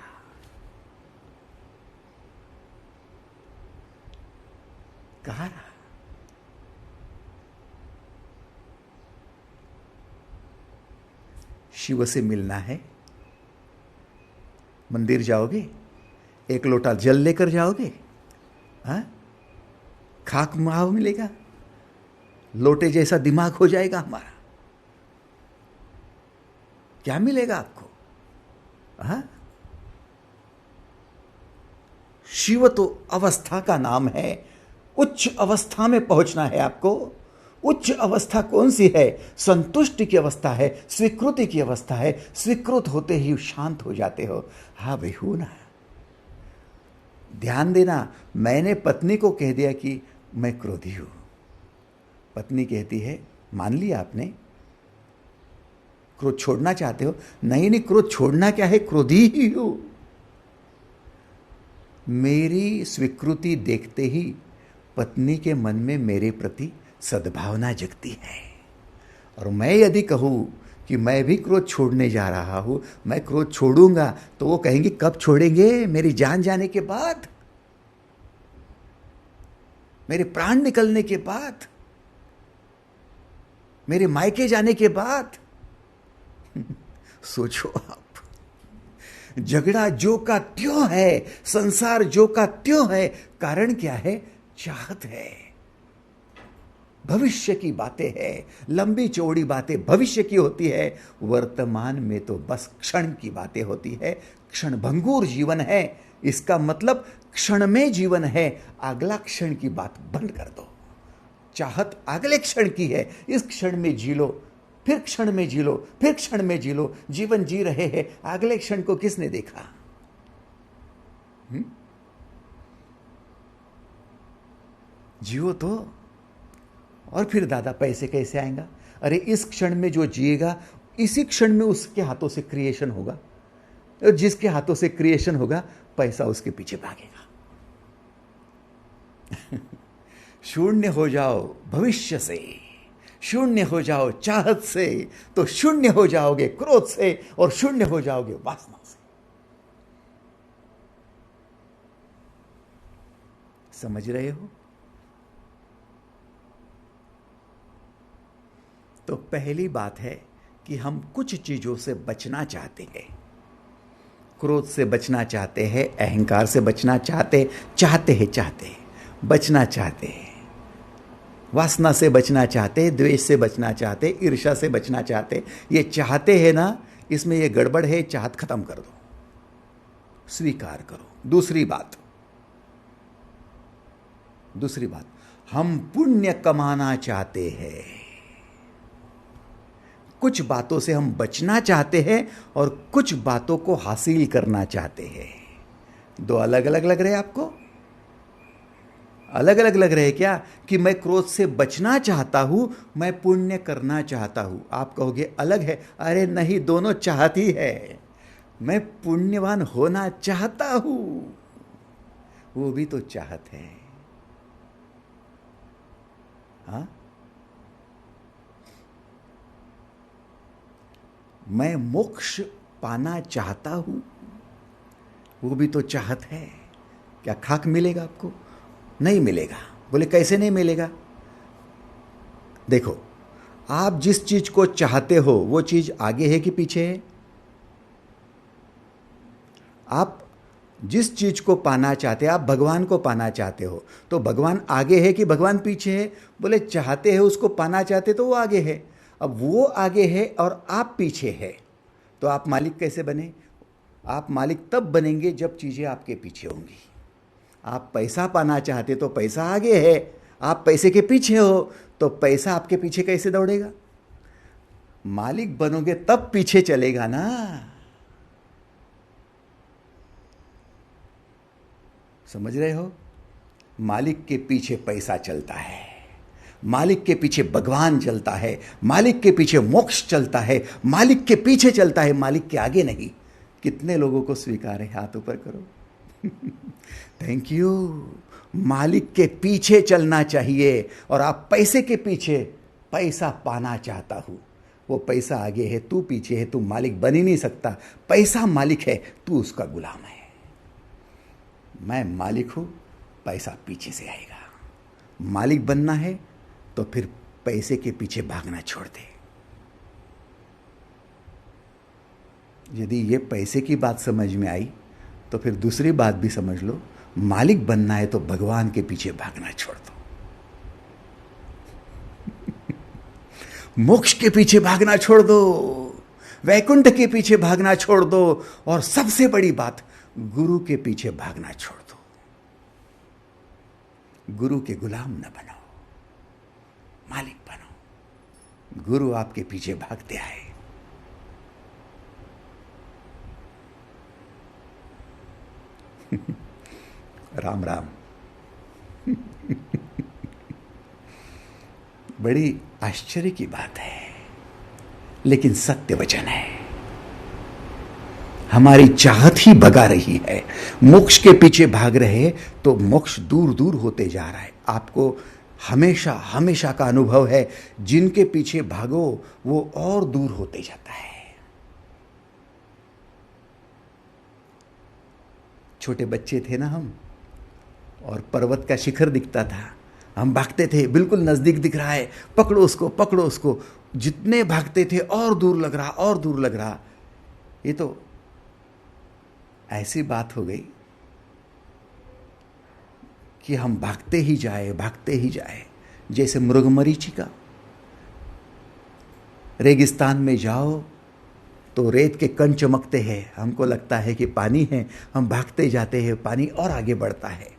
S1: शिव से मिलना है, मंदिर जाओगे, 1 लोटा जल लेकर जाओगे, हाँ? खाक माव मिलेगा, लोटे जैसा दिमाग हो जाएगा हमारा, क्या मिलेगा आपको? हाँ? शिव तो अवस्था का नाम है, उच्च अवस्था में पहुंचना है आपको। उच्च अवस्था कौन सी है? संतुष्टि की अवस्था है, स्वीकृति की अवस्था है। स्वीकृत होते ही शांत हो जाते हो, हाँ भाई हूं ना। ध्यान देना, मैंने पत्नी को कह दिया कि मैं क्रोधी हूं, पत्नी कहती है मान लिया आपने, क्रोध छोड़ना चाहते हो? नहीं नहीं, क्रोध छोड़ना क्या है, क्रोधी ही हूं। मेरी स्वीकृति देखते ही पत्नी के मन में मेरे प्रति सद्भावना जगती है। और मैं यदि कहूं कि मैं भी क्रोध छोड़ने जा रहा हूं, मैं क्रोध छोड़ूंगा, तो वो कहेंगे कब छोड़ेंगे? मेरी जान जाने के बाद, मेरे प्राण निकलने के बाद, मेरे मायके जाने के बाद। सोचो आप, झगड़ा जो का त्यों है, संसार जो का त्यों है, कारण क्या है? चाहत है। भविष्य की बातें हैं, लंबी चौड़ी बातें भविष्य की होती है, वर्तमान में तो बस क्षण की बातें होती है। क्षण भंगुर जीवन है, इसका मतलब क्षण में जीवन है, अगला क्षण की बात बंद कर दो। चाहत अगले क्षण की है, इस क्षण में जी लो, फिर क्षण में जी लो, फिर क्षण में जी लो। जीवन जी रहे हैं, अगले क्षण को किसने देखा? जियो तो, और फिर दादा पैसे कैसे आएगा? अरे इस क्षण में जो जिएगा, इसी क्षण में उसके हाथों से क्रिएशन होगा, और जिसके हाथों से क्रिएशन होगा पैसा उसके पीछे भागेगा। शून्य हो जाओ भविष्य से, शून्य हो जाओ चाहत से, तो शून्य हो जाओगे क्रोध से, और शून्य हो जाओगे वासना से। समझ रहे हो? तो पहली बात है कि हम कुछ चीजों से बचना चाहते हैं। क्रोध से बचना चाहते हैं, अहंकार से बचना चाहते हैं, बचना चाहते हैं, वासना से बचना चाहते हैं, द्वेष से बचना चाहते हैं, ईर्ष्या से बचना चाहते हैं। ये चाहते हैं ना, इसमें ये गड़बड़ है। चाहत खत्म कर दो, स्वीकार करो। दूसरी बात, हम पुण्य कमाना चाहते हैं। कुछ बातों से हम बचना चाहते हैं और कुछ बातों को हासिल करना चाहते हैं। दो अलग अलग लग रहे हैं आपको? अलग अलग लग रहे हैं क्या? कि मैं क्रोध से बचना चाहता हूं, मैं पुण्य करना चाहता हूं। आप कहोगे अलग है। अरे नहीं, दोनों चाहती है। मैं पुण्यवान होना चाहता हूं, वो भी तो चाहत है। हाँ, मैं मोक्ष पाना चाहता हूं, वो भी तो चाहत है। क्या खाक मिलेगा आपको? नहीं मिलेगा। बोले कैसे नहीं मिलेगा? देखो, आप जिस चीज को चाहते हो वो चीज आगे है कि पीछे है? आप जिस चीज को पाना चाहते हैं, आप भगवान को पाना चाहते हो, तो भगवान आगे है कि भगवान पीछे है? बोले चाहते हैं, उसको पाना चाहते तो वो आगे है। अब वो आगे है और आप पीछे है, तो आप मालिक कैसे बने? आप मालिक तब बनेंगे जब चीजें आपके पीछे होंगी। आप पैसा पाना चाहते तो पैसा आगे है, आप पैसे के पीछे हो तो पैसा आपके पीछे कैसे दौड़ेगा? मालिक बनोगे तब पीछे चलेगा ना। समझ रहे हो? मालिक के पीछे पैसा चलता है, मालिक के पीछे भगवान चलता है, मालिक के पीछे मोक्ष चलता है, मालिक के पीछे चलता है, मालिक के आगे नहीं। कितने लोगों को स्वीकार है? हाथ ऊपर करो। Thank you. मालिक के पीछे चलना चाहिए। और आप पैसे के पीछे, पैसा पाना चाहता हूं, वो पैसा आगे है, तू पीछे है, तू मालिक बन ही नहीं सकता। पैसा मालिक है, तू उसका गुलाम है। मैं मालिक हूं, पैसा पीछे से आएगा। मालिक बनना है तो फिर पैसे के पीछे भागना छोड़ दे। यदि ये पैसे की बात समझ में आई तो फिर दूसरी बात भी समझ लो। मालिक बनना है तो भगवान के पीछे भागना छोड़ दो। मोक्ष के पीछे भागना छोड़ दो, वैकुंठ के पीछे भागना छोड़ दो, और सबसे बड़ी बात, गुरु के पीछे भागना छोड़ दो। गुरु के गुलाम न बनो, मालिक बनो। गुरु आपके पीछे भागते आए। राम राम। बड़ी आश्चर्य की बात है, लेकिन सत्य वचन है। हमारी चाहत ही भगा रही है। मोक्ष के पीछे भाग रहे तो मोक्ष दूर दूर होते जा रहा है। आपको हमेशा हमेशा का अनुभव है, जिनके पीछे भागो वो और दूर होते जाता है। छोटे बच्चे थे ना हम, और पर्वत का शिखर दिखता था, हम भागते थे, बिल्कुल नजदीक दिख रहा है, पकड़ो उसको, पकड़ो उसको। जितने भागते थे और दूर लग रहा, और दूर लग रहा। ये तो ऐसी बात हो गई कि हम भागते ही जाए, भागते ही जाए। जैसे मृगमरीचिका, रेगिस्तान में जाओ तो रेत के कण चमकते हैं, हमको लगता है कि पानी है, हम भागते जाते हैं, पानी और आगे बढ़ता है।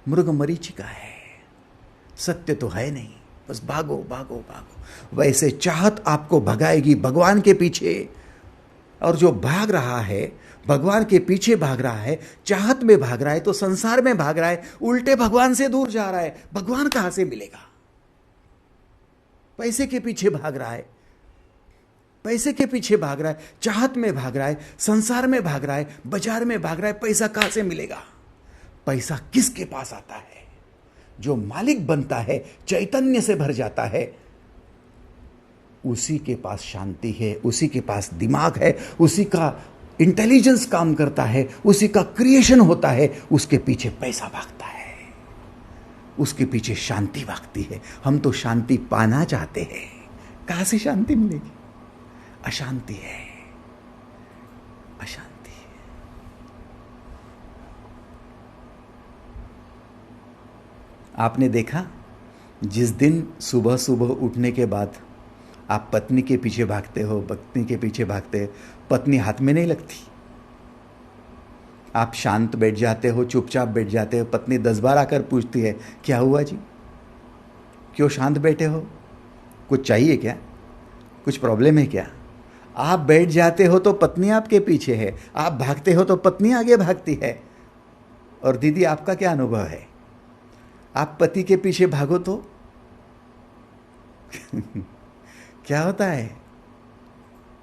S1: मृगमरीचिका है, सत्य तो है नहीं, बस भागो भागो भागो। वैसे चाहत आपको भगाएगी भगवान के पीछे, और जो भाग रहा है भगवान के पीछे भाग रहा है, चाहत में भाग रहा है, तो संसार में भाग रहा है, उल्टे भगवान से दूर जा रहा है। भगवान कहां से मिलेगा? पैसे के पीछे भाग रहा है, पैसे के पीछे भाग रहा है, चाहत में भाग रहा है, संसार में भाग रहा है, बाजार में भाग रहा है। पैसा कहां से मिलेगा? पैसा किसके पास आता है? जो मालिक बनता है, चैतन्य से भर जाता है, उसी के पास शांति है, उसी के पास दिमाग है, उसी का इंटेलिजेंस काम करता है, उसी का क्रिएशन होता है, उसके पीछे पैसा भागता है। उसके पीछे शांति भागती है। हम तो शांति पाना चाहते हैं। कहां से शांति मिलेगी? अशांति है, अशांति है। आपने देखा, जिस दिन सुबह सुबह उठने के बाद आप पत्नी के पीछे भागते हो, पत्नी के पीछे भागते हो, पत्नी हाथ में नहीं लगती। आप शांत बैठ जाते हो, चुपचाप बैठ जाते हो, पत्नी 10 बार आकर पूछती है, क्या हुआ जी, क्यों शांत बैठे हो, कुछ चाहिए क्या, कुछ प्रॉब्लम है क्या? आप बैठ जाते हो तो पत्नी आपके पीछे है, आप भागते हो तो पत्नी आगे भागती है। और दीदी, आपका क्या अनुभव है? आप पति के पीछे भागो तो क्या होता है?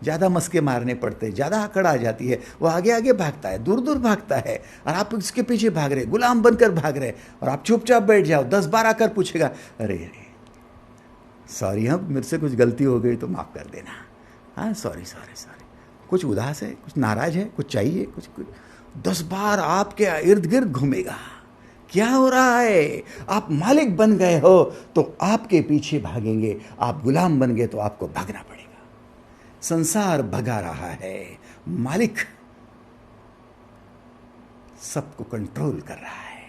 S1: ज्यादा मस्के मारने पड़ते, ज्यादा अकड़ आ जाती है, वो आगे आगे भागता है, दूर दूर भागता है, और आप उसके पीछे भाग रहे, गुलाम बनकर भाग रहे, और आप चुपचाप बैठ जाओ। 10 बार आकर पूछेगा, अरे अरे सॉरी, हाँ मेरे से कुछ गलती हो गई तो माफ कर देना, हाँ सॉरी सॉरी सॉरी, कुछ उदास है, कुछ नाराज है, कुछ चाहिए, कुछ 10 बार आपके इर्द गिर्द घूमेगा। क्या हो रहा है? आप मालिक बन गए हो तो आपके पीछे भागेंगे, आप गुलाम बन गए तो आपको भागना पड़ेगा। संसार भगा रहा है, मालिक सबको कंट्रोल कर रहा है।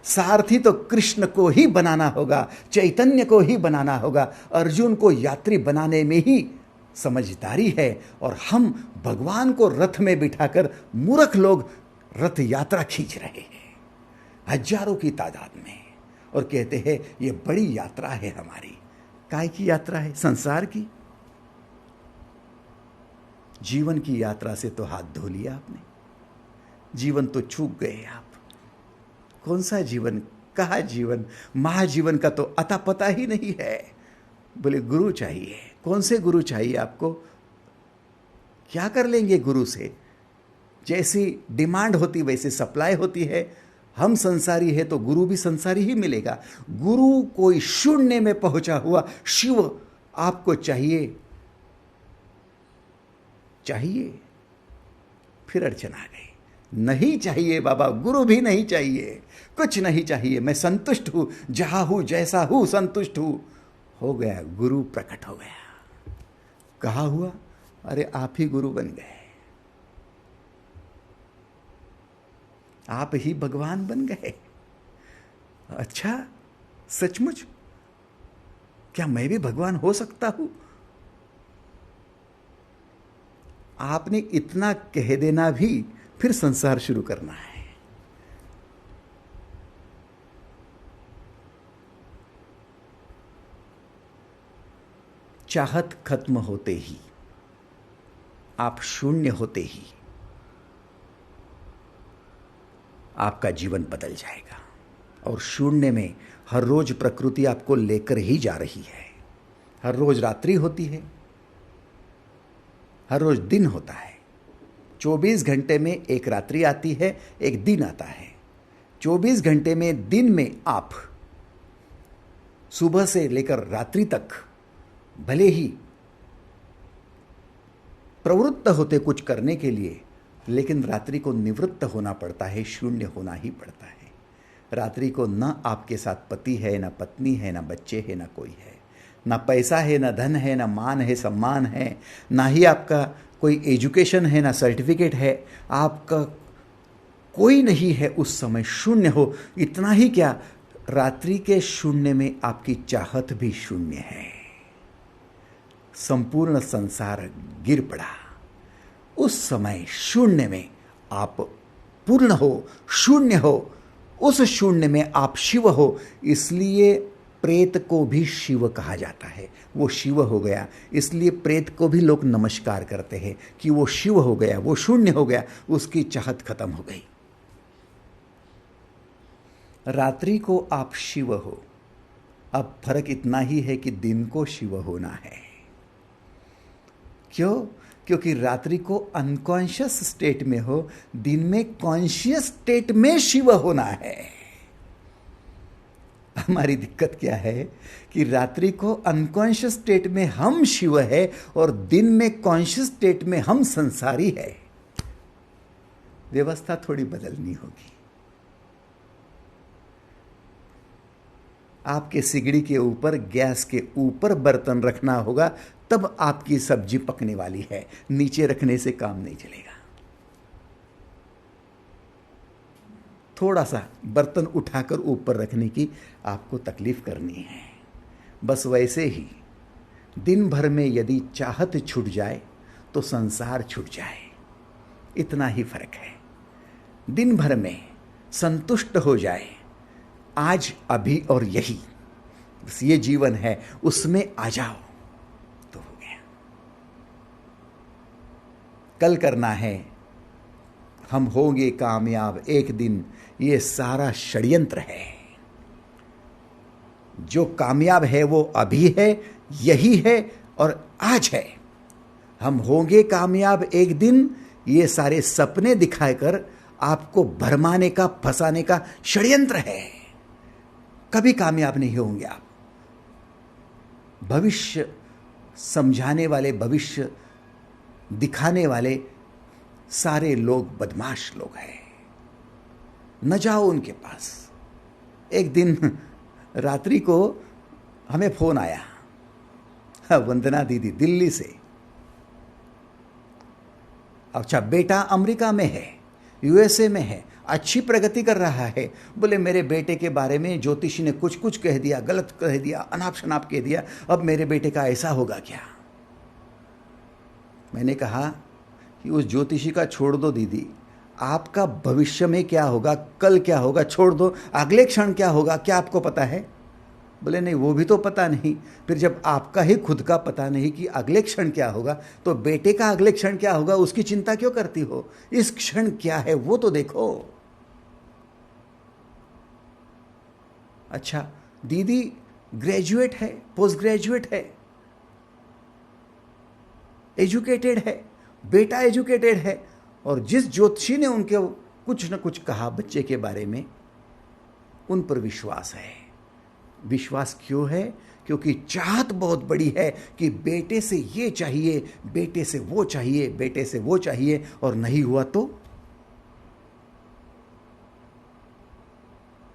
S1: सारथी तो कृष्ण को ही बनाना होगा, चैतन्य को ही बनाना होगा। अर्जुन को यात्री बनाने में ही समझदारी है, और हम भगवान को रथ में बिठाकर मूर्ख लोग रथ यात्रा खींच रहे हैं हजारों की तादाद में, और कहते हैं ये बड़ी यात्रा है हमारी। काय की यात्रा है? संसार की। जीवन की यात्रा से तो हाथ धो लिया आपने, जीवन तो चूक गए आप। कौन सा जीवन, कहा जीवन? महाजीवन का तो अता पता ही नहीं है। बोले गुरु चाहिए। कौन से गुरु चाहिए आपको? क्या कर लेंगे गुरु से? जैसी डिमांड होती वैसे सप्लाई होती है। हम संसारी है तो गुरु भी संसारी ही मिलेगा। गुरु कोई शून्य में पहुंचा हुआ शिव आपको चाहिए, चाहिए। फिर अड़चन आ गई। नहीं चाहिए बाबा, गुरु भी नहीं चाहिए, कुछ नहीं चाहिए, मैं संतुष्ट हूं, जहां हूं जैसा हूं संतुष्ट हूं। हो गया, गुरु प्रकट हो गया। कहा हुआ? अरे आप ही गुरु बन गए, आप ही भगवान बन गए। अच्छा, सचमुच? क्या मैं भी भगवान हो सकता हूं? आपने इतना कह देना भी, फिर संसार शुरू करना है। चाहत खत्म होते ही, आप शून्य होते ही आपका जीवन बदल जाएगा। और शून्य में हर रोज प्रकृति आपको लेकर ही जा रही है। हर रोज रात्रि होती है, हर रोज दिन होता है। 24 घंटे में एक रात्रि आती है, एक दिन आता है। 24 घंटे में, दिन में आप सुबह से लेकर रात्रि तक भले ही प्रवृत्त होते कुछ करने के लिए, लेकिन रात्रि को निवृत्त होना पड़ता है, शून्य होना ही पड़ता है। रात्रि को न आपके साथ पति है, न पत्नी है, न बच्चे है, न कोई है, ना पैसा है, ना धन है, ना मान है, सम्मान है, ना ही आपका कोई एजुकेशन है, ना सर्टिफिकेट है, आपका कोई नहीं है। उस समय शून्य हो। इतना ही क्या, रात्रि के शून्य में आपकी चाहत भी शून्य है। संपूर्ण संसार गिर पड़ा। उस समय शून्य में आप पूर्ण हो, शून्य हो। उस शून्य में आप शिव हो। इसलिए प्रेत को भी शिव कहा जाता है। वो शिव हो गया, इसलिए प्रेत को भी लोग नमस्कार करते हैं कि वो शिव हो गया, वो शून्य हो गया, उसकी चाहत खत्म हो गई। रात्रि को आप शिव हो। अब फर्क इतना ही है कि दिन को शिव होना है। क्यों? क्योंकि रात्रि को अनकॉन्शियस स्टेट में हो, दिन में कॉन्शियस स्टेट में शिव होना है। हमारी दिक्कत क्या है कि रात्रि को अनकॉन्शियस स्टेट में हम शिव है, और दिन में कॉन्शियस स्टेट में हम संसारी है। व्यवस्था थोड़ी बदलनी होगी। आपके सिगड़ी के ऊपर, गैस के ऊपर बर्तन रखना होगा, तब आपकी सब्जी पकने वाली है। नीचे रखने से काम नहीं चलेगा। थोड़ा सा बर्तन उठाकर ऊपर रखने की आपको तकलीफ करनी है। बस वैसे ही दिन भर में यदि चाहत छूट जाए तो संसार छूट जाए, इतना ही फर्क है। दिन भर में संतुष्ट हो जाए, आज, अभी और यही, बस ये जीवन है, उसमें आ जाओ तो हो गया। कल करना है, हम होंगे कामयाब एक दिन, ये सारा षड्यंत्र है। जो कामयाब है वो अभी है, यही है और आज है। हम होंगे कामयाब एक दिन, ये सारे सपने दिखाकर आपको भरमाने का, फंसाने का षड्यंत्र है। कभी कामयाब नहीं होंगे आप। भविष्य समझाने वाले, भविष्य दिखाने वाले सारे लोग बदमाश लोग हैं। न जाओ उनके पास। एक दिन रात्रि को हमें फोन आया, वंदना दीदी दिल्ली से। अच्छा, बेटा अमेरिका में है, यूएसए में है, अच्छी प्रगति कर रहा है। बोले मेरे बेटे के बारे में ज्योतिषी ने कुछ कुछ कह दिया, गलत कह दिया, अनाप शनाप कह दिया, अब मेरे बेटे का ऐसा होगा क्या। मैंने कहा कि उस ज्योतिषी का छोड़ दो दीदी, आपका भविष्य में क्या होगा, कल क्या होगा छोड़ दो, अगले क्षण क्या होगा क्या आपको पता है। बोले नहीं, वो भी तो पता नहीं। फिर जब आपका ही खुद का पता नहीं कि अगले क्षण क्या होगा, तो बेटे का अगले क्षण क्या होगा उसकी चिंता क्यों करती हो। इस क्षण क्या है वो तो देखो। अच्छा, दीदी ग्रेजुएट है, पोस्ट ग्रेजुएट है, एजुकेटेड है, बेटा एजुकेटेड है, और जिस ज्योतिषी ने उनके कुछ न कुछ कहा बच्चे के बारे में, उन पर विश्वास है। विश्वास क्यों है? क्योंकि चाहत बहुत बड़ी है कि बेटे से ये चाहिए, बेटे से वो चाहिए, बेटे से वो चाहिए, और नहीं हुआ तो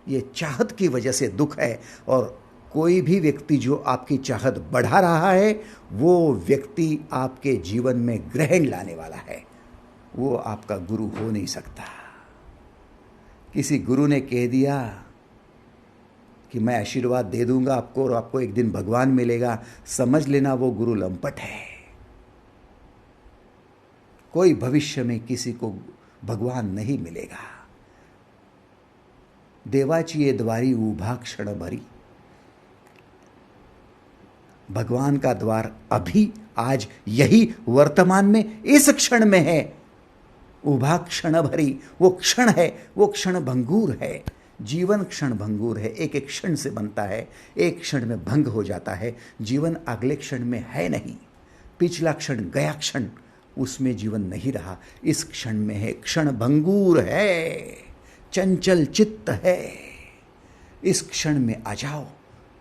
S1: ये चाहत की वजह से दुख है। और कोई भी व्यक्ति जो आपकी चाहत बढ़ा रहा है, वो व्यक्ति आपके जीवन में ग्रहण लाने वाला है, वो आपका गुरु हो नहीं सकता। किसी गुरु ने कह दिया कि मैं आशीर्वाद दे दूंगा आपको और आपको एक दिन भगवान मिलेगा, समझ लेना वो गुरु लंपट है। कोई भविष्य में किसी को भगवान नहीं मिलेगा। देवाची ये द्वारी उभा क्षण भरी। भगवान का द्वार अभी, आज, यही, वर्तमान में, इस क्षण में है। उभा क्षण भरी, वो क्षण है, वो क्षण भंगूर है। जीवन क्षण भंगूर है, एक एक क्षण से बनता है, एक क्षण में भंग हो जाता है। जीवन अगले क्षण में है नहीं। पिछला क्षण गया क्षण, उसमें जीवन नहीं रहा, इस क्षण में है। क्षण भंगूर है, चंचल चित्त है। इस क्षण में आ जाओ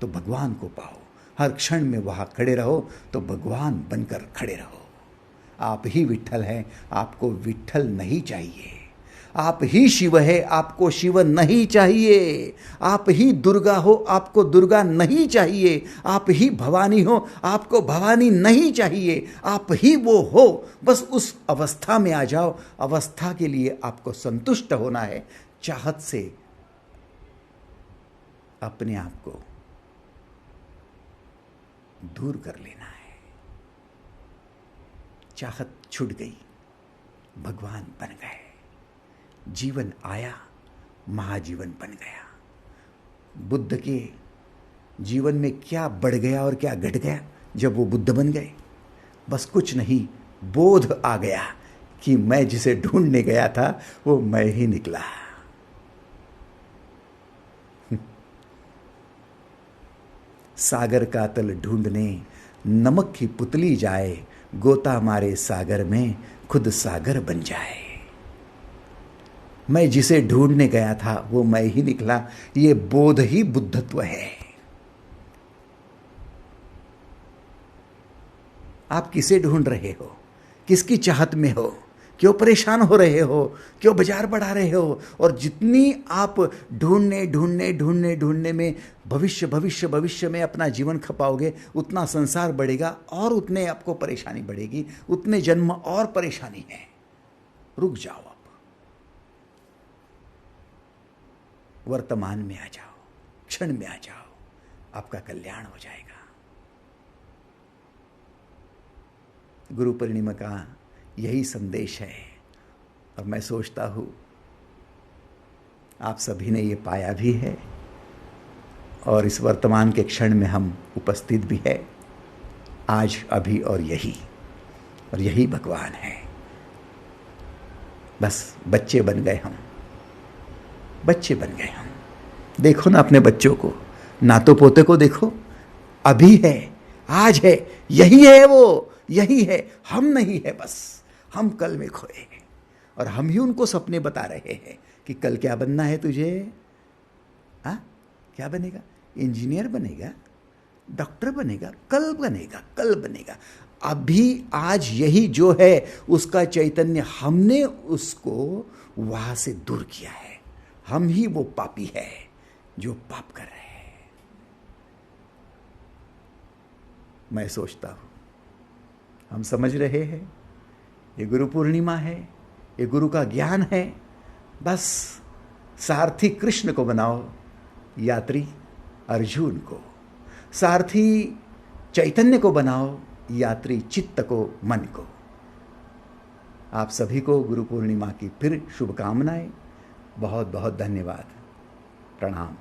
S1: तो भगवान को पाओ। हर क्षण में वहां खड़े रहो तो भगवान बनकर खड़े रहो। आप ही विट्ठल हैं, आपको विट्ठल नहीं चाहिए। आप ही शिव है, आपको शिव नहीं चाहिए। आप ही दुर्गा हो, आपको दुर्गा नहीं चाहिए। आप ही भवानी हो, आपको भवानी नहीं चाहिए। आप ही वो हो, बस उस अवस्था में आ जाओ। अवस्था के लिए आपको संतुष्ट होना है। चाहत से अपने आप को दूर कर लेना है। चाहत छूट गई, भगवान बन गए, जीवन आया, महाजीवन बन गया। बुद्ध के जीवन में क्या बढ़ गया और क्या घट गया जब वो बुद्ध बन गए? बस कुछ नहीं, बोध आ गया कि मैं जिसे ढूंढने गया था वो मैं ही निकला। सागर का तल ढूंढने नमक की पुतली जाए, गोता मारे सागर में खुद सागर बन जाए। मैं जिसे ढूंढने गया था वो मैं ही निकला। ये बोध ही बुद्धत्व है। आप किसे ढूंढ रहे हो? किसकी चाहत में हो? क्यों परेशान हो रहे हो, क्यों बाजार बढ़ा रहे हो? और जितनी आप ढूंढने में भविष्य में अपना जीवन खपाओगे, उतना संसार बढ़ेगा और उतने आपको परेशानी बढ़ेगी, उतने जन्म और परेशानी है। रुक जाओ, अब वर्तमान में आ जाओ, क्षण में आ जाओ, आपका कल्याण हो जाएगा। गुरु पूर्णिमा का यही संदेश है और मैं सोचता हूं आप सभी ने ये पाया भी है और इस वर्तमान के क्षण में हम उपस्थित भी है, आज, अभी और यही भगवान है। बस बच्चे बन गए हम। देखो ना अपने बच्चों को, नातो पोते को देखो, अभी है, आज है, यही है, वो यही है, हम नहीं है। बस हम कल में खोए हैं और हम ही उनको सपने बता रहे हैं कि कल क्या बनना है तुझे। क्या बनेगा? इंजीनियर बनेगा, डॉक्टर बनेगा, कल बनेगा। अभी आज यही जो है उसका चैतन्य हमने उसको वहां से दूर किया है। हम ही वो पापी है जो पाप कर रहे हैं। मैं सोचता हूं हम समझ रहे हैं, ये गुरु पूर्णिमा है, ये गुरु का ज्ञान है। बस सारथी कृष्ण को बनाओ, यात्री अर्जुन को, सारथी चैतन्य को बनाओ, यात्री चित्त को, मन को। आप सभी को गुरु पूर्णिमा की फिर शुभकामनाएं। बहुत बहुत धन्यवाद। प्रणाम।